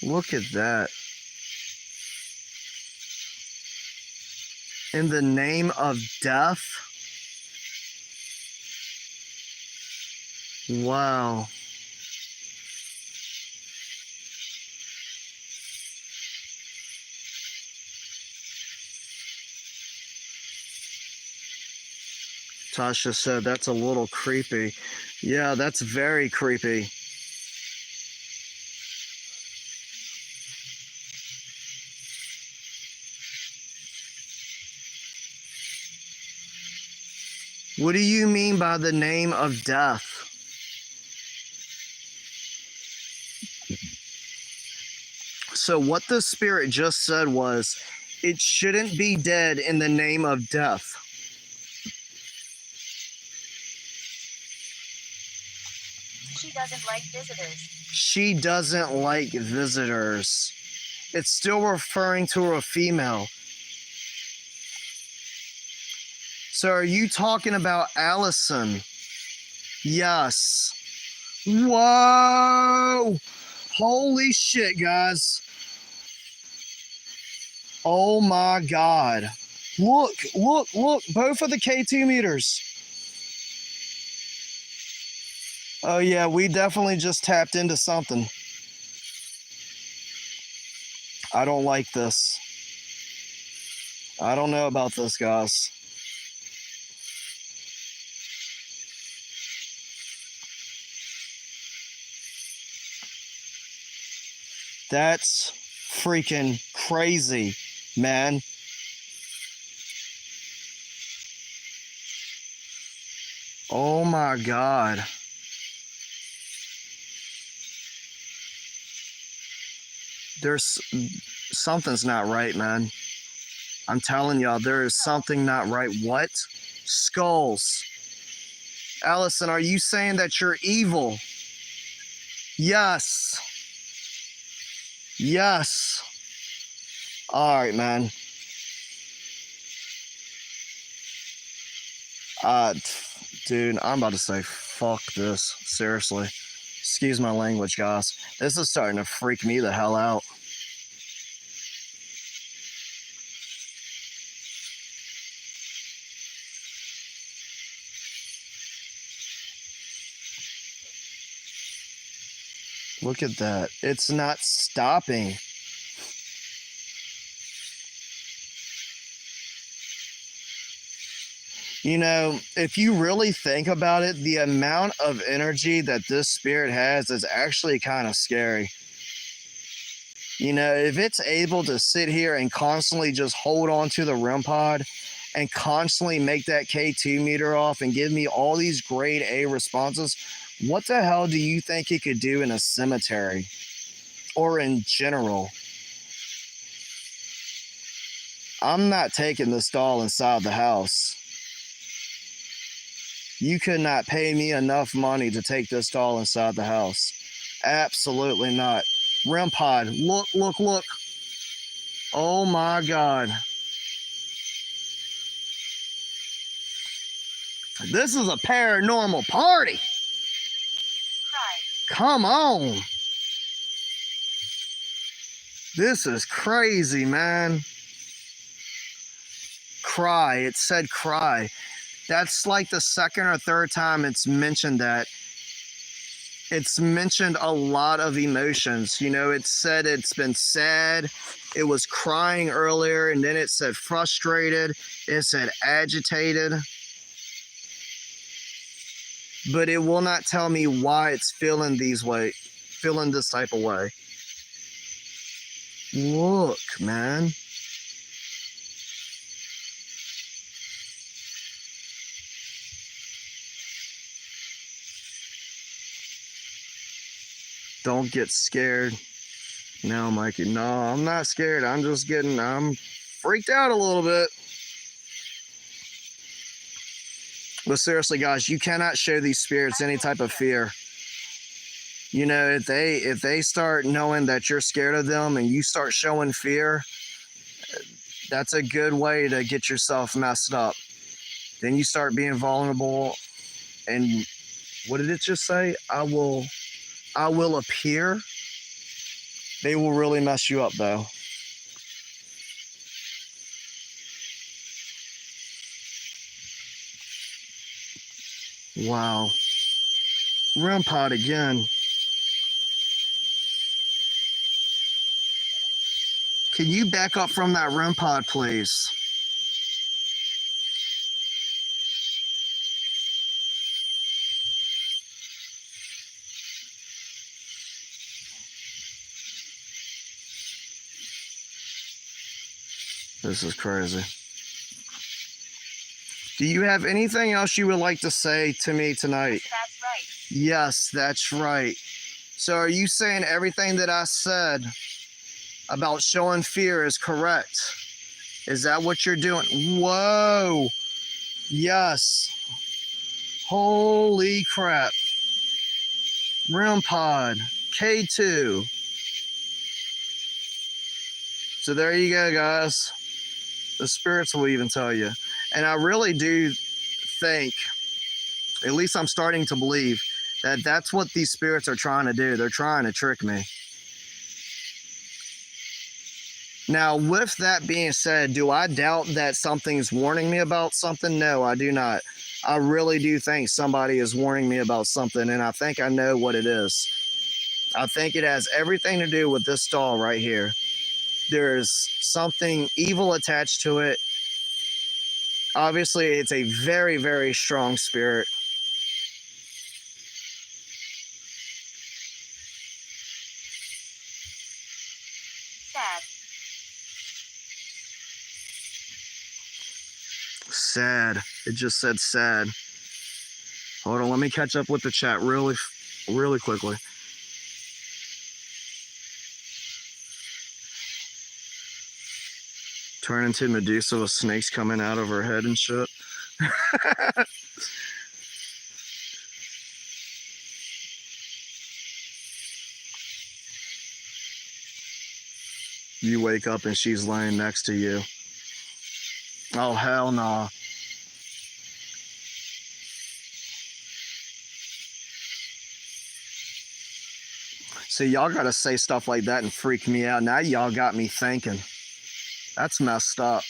Look at that. In the name of death? Wow. Tasha said that's a little creepy. Yeah, that's very creepy. What do you mean by the name of death? So what the spirit just said was, it shouldn't be dead in the name of death. She doesn't like visitors. She doesn't like visitors. It's still referring to a female. So are you talking about Allison? Yes. Whoa! Holy shit, guys. Oh my God. Look, look, look. Both of the K2 meters. Oh yeah, we definitely just tapped into something. I don't like this. I don't know about this, guys. That's freaking crazy, man. Oh my God. There's something's not right, man. I'm telling y'all, there is something not right. What? Skulls. Allison, are you saying that you're evil? Yes. Yes. All right, man. Dude, I'm about to say fuck this. Seriously. Excuse my language, guys. This is starting to freak me the hell out. Look at that. It's not stopping. You know, if you really think about it, the amount of energy that this spirit has is actually kind of scary. You know, if it's able to sit here and constantly just hold on to the REM pod and constantly make that K2 meter off and give me all these grade A responses, what the hell do you think it could do in a cemetery or in general? I'm not taking this doll inside the house. You could not pay me enough money to take this doll inside the house. Absolutely not. REM pod, look, look, look. Oh my God. This is a paranormal party. Cry. Come on. This is crazy, man. Cry. It said cry. That's like the second or third time it's mentioned that. It's mentioned a lot of emotions. You know, it said it's been sad. It was crying earlier, and then it said frustrated. It said agitated. But it will not tell me why it's feeling this type of way. Look, man. Don't get scared. No, Mikey. No, I'm not scared. I'm freaked out a little bit. But seriously, guys, you cannot show these spirits any type of fear. You know, if they start knowing that you're scared of them and you start showing fear, that's a good way to get yourself messed up. Then you start being vulnerable, and what did it just say? I will appear. They will really mess you up, though. Wow. REM pod again. Can you back up from that REM pod, please? This is crazy. Do you have anything else you would like to say to me tonight? That's right. Yes, that's right. So are you saying everything that I said about showing fear is correct? Is that what you're doing? Whoa. Yes. Holy crap. REM pod. K2. So there you go, guys. The spirits will even tell you. And I really do think, at least I'm starting to believe, that that's what these spirits are trying to do. They're trying to trick me. Now, with that being said, do I doubt that something's warning me about something? No, I do not. I really do think somebody is warning me about something, and I think I know what it is. I think it has everything to do with this doll right here. There's something evil attached to it. Obviously, it's a very, very strong spirit. Sad. Sad. It just said sad. Hold on, let me catch up with the chat really quickly. Turn into Medusa with snakes coming out of her head and shit. You wake up and she's laying next to you. Oh, hell no. Nah. See, y'all gotta say stuff like that and freak me out. Now y'all got me thinking. That's messed up.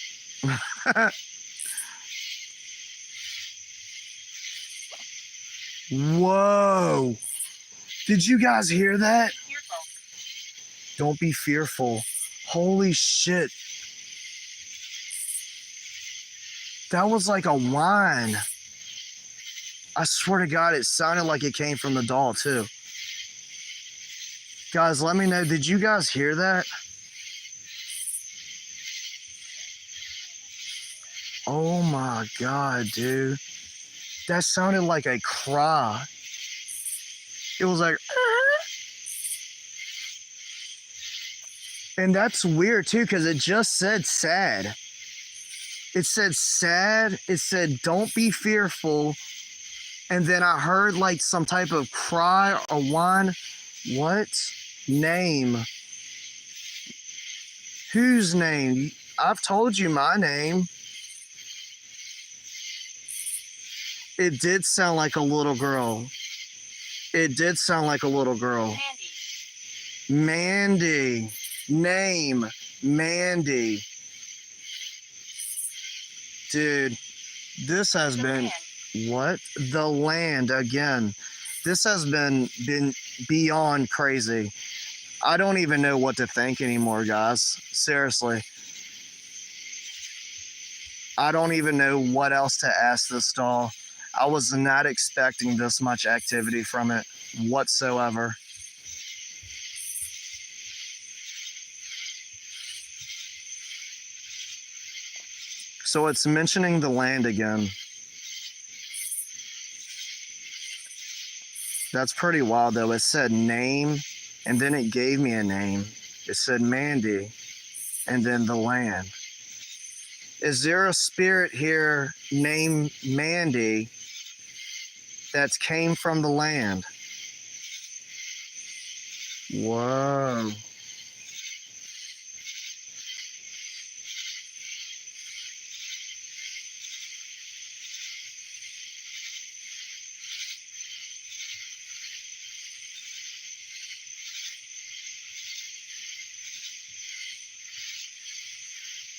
Whoa. Did you guys hear that? Fearful. Don't be fearful. Holy shit. That was like a whine. I swear to God, it sounded like it came from the doll, too. Guys, let me know. Did you guys hear that? Oh my God, dude. That sounded like a cry. It was like, and that's weird too, because it just said sad. It said sad. It said don't be fearful. And then I heard like some type of cry or whine. What? Name. Whose name? I've told you my name. It did sound like a little girl. It did sound like a little girl. Mandy. Mandy. Name. Mandy. Dude, this has been what? The land again. This has been beyond crazy. I don't even know what to think anymore, guys. Seriously. I don't even know what else to ask this doll. I was not expecting this much activity from it whatsoever. So it's mentioning the land again. That's pretty wild though. It said name and then it gave me a name. It said Mandy and then the land. Is there a spirit here named Mandy that came from the land? Whoa.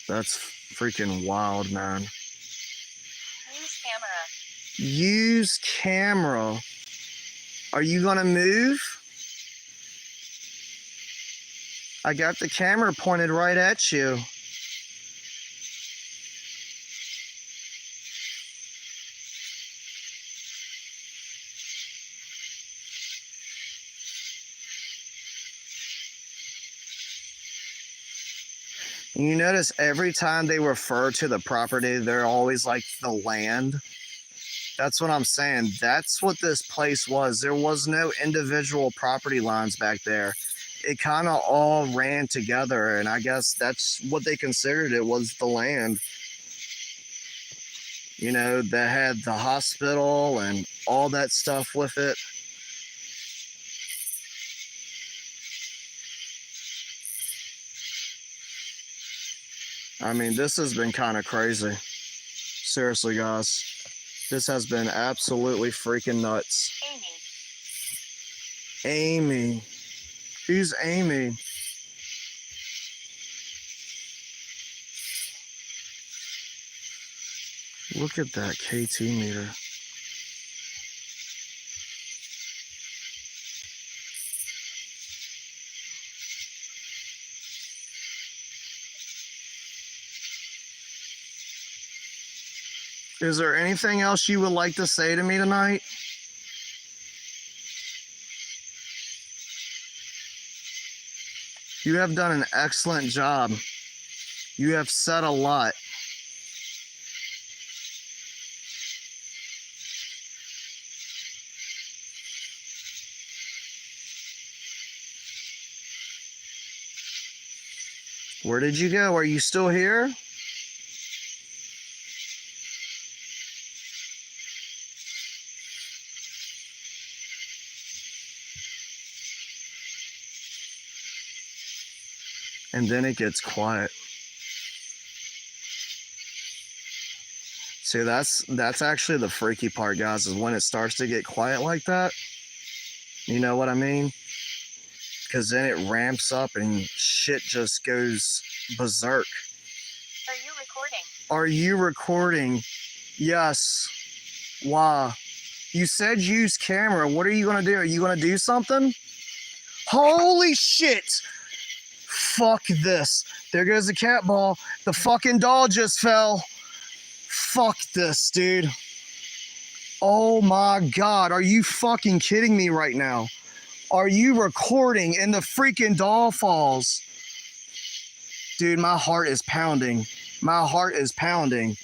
That's freaking wild, man. Use camera. Use camera. Are you gonna move? I got the camera pointed right at you. You notice every time they refer to the property, they're always like the land. That's what I'm saying. That's what this place was. There was no individual property lines back there. It kind of all ran together, and I guess that's what they considered it was the land. You know, they had the hospital and all that stuff with it. I mean, this has been kind of crazy. Seriously, guys. This has been absolutely freaking nuts. Amy. Who's Amy? Look at that KT meter. Is there anything else you would like to say to me tonight? You have done an excellent job. You have said a lot. Where did you go? Are you still here? And then it gets quiet. See, that's actually the freaky part, guys, is when it starts to get quiet like that. You know what I mean? Because then it ramps up and shit just goes berserk. Are you recording? Are you recording? Yes. Wow. You said use camera. What are you going to do? Are you going to do something? Holy shit. Fuck this. There goes the cat ball. The fucking doll just fell. Fuck this, dude. Oh my God. Are you fucking kidding me right now? Are you recording and the freaking doll falls? Dude, my heart is pounding. My heart is pounding.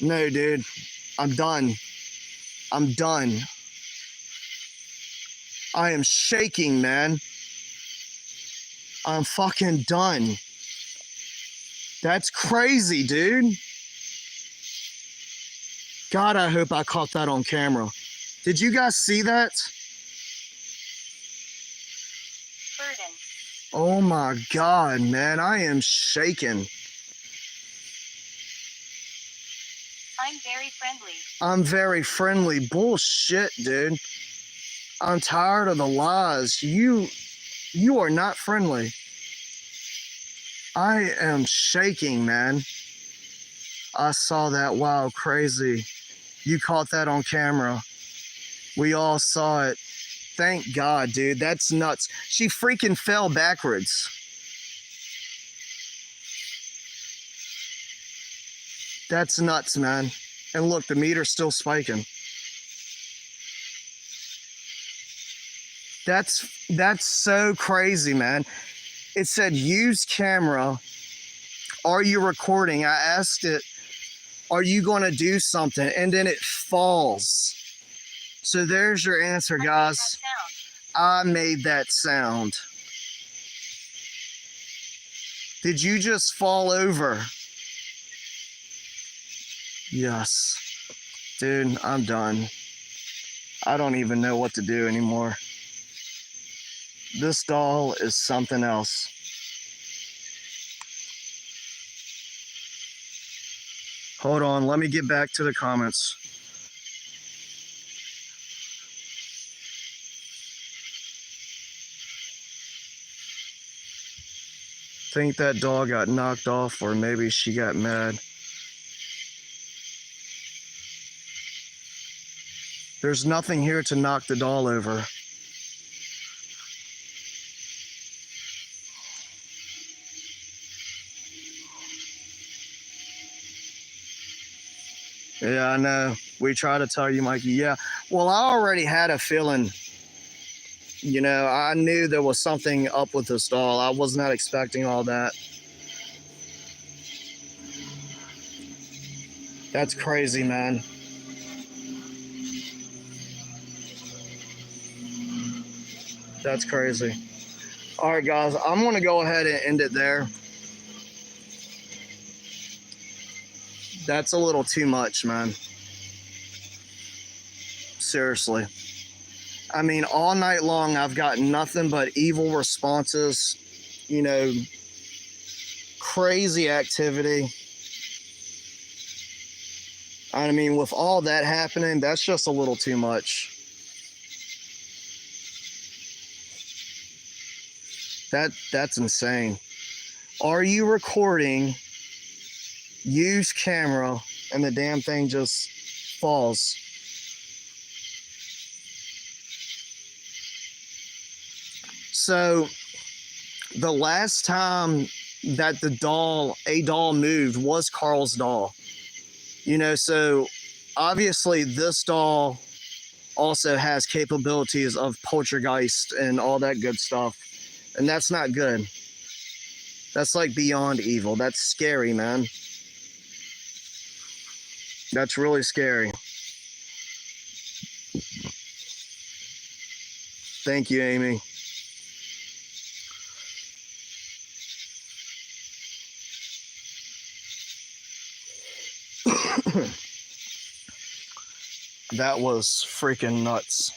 No, dude. I'm done. I'm done. I am shaking, man. I'm fucking done. That's crazy, dude. God, I hope I caught that on camera. Did you guys see that? Burden. Oh my God, man. I am shaking. I'm very friendly. I'm very friendly. Bullshit, dude. I'm tired of the lies. You are not friendly. I am shaking, man. I saw that. Wow, crazy. You caught that on camera. We all saw it. Thank God, dude. That's nuts. She freaking fell backwards. That's nuts, man. And look, the meter's still spiking. That's so crazy, man. It said use camera. Are you recording? I asked it, are you going to do something? And then it falls. So there's your answer, guys. I made that sound. Did you just fall over? Yes. Dude, I'm done. I don't even know what to do anymore. This doll is something else. Hold on, let me get back to the comments. Think that doll got knocked off, or maybe she got mad. There's nothing here to knock the doll over. Yeah, I know. We try to tell you, Mikey. Yeah. Well, I already had a feeling. You know, I knew there was something up with this doll. I was not expecting all that. That's crazy, man. That's crazy. All right, guys. I'm going to go ahead and end it there. That's a little too much, man. Seriously. I mean, all night long, I've got nothing but evil responses. You know, Crazy activity. I mean, with all that happening, that's just a little too much. That's insane. Are you recording? Use camera, and the damn thing just falls. So the last time that a doll moved was Carl's doll. You know, so obviously this doll also has capabilities of poltergeist and all that good stuff. And that's not good. That's like beyond evil. That's scary, man. That's really scary. Thank you, Amy. That was freaking nuts.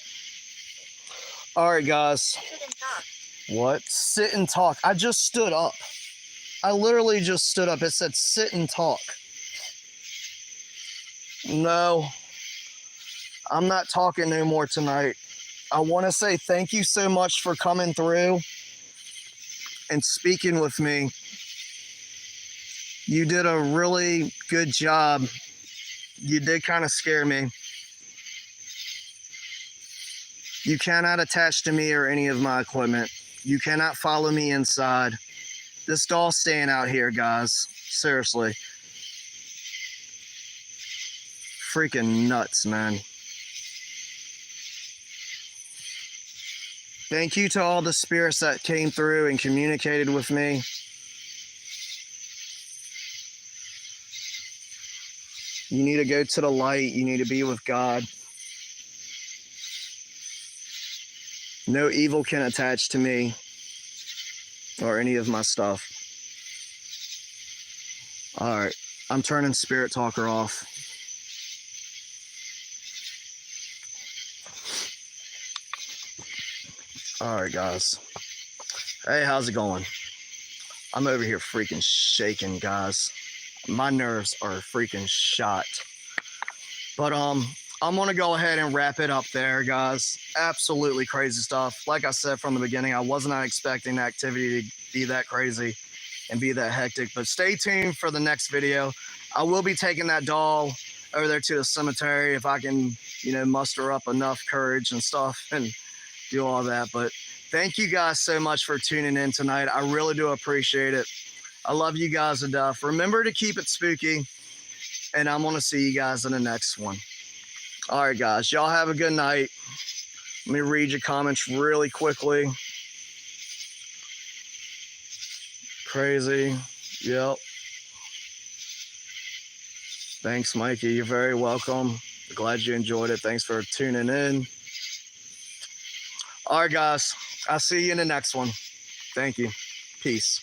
All right, guys. Sit and talk. What? Sit and talk. I just stood up. I literally just stood up. It said sit and talk. No, I'm not talking no more tonight. I want to say thank you so much for coming through and speaking with me. You did a really good job. You did kind of scare me. You cannot attach to me or any of my equipment. You cannot follow me inside. This doll's staying out here, guys. Seriously. Freaking nuts, man. Thank you to all the spirits that came through and communicated with me. You need to go to the light. You need to be with God. No evil can attach to me or any of my stuff. All right, I'm turning Spirit Talker off. All right, guys. Hey, how's it going? I'm over here freaking shaking, guys. My nerves are freaking shot. But I'm gonna go ahead and wrap it up there, guys. Absolutely crazy stuff. Like I said from the beginning, I was not expecting the activity to be that crazy and be that hectic. But stay tuned for the next video. I will be taking that doll over there to the cemetery if I can, you know, muster up enough courage and stuff and do all that. But thank you guys so much for tuning in tonight. I really do appreciate it. I love you guys to death. Remember to keep it spooky, and I'm going to see you guys in the next one. All right, guys. Y'all have a good night. Let me read your comments really quickly. Crazy. Yep. Thanks, Mikey. You're very welcome. Glad you enjoyed it. Thanks for tuning in. All right, guys. I'll see you in the next one. Thank you. Peace.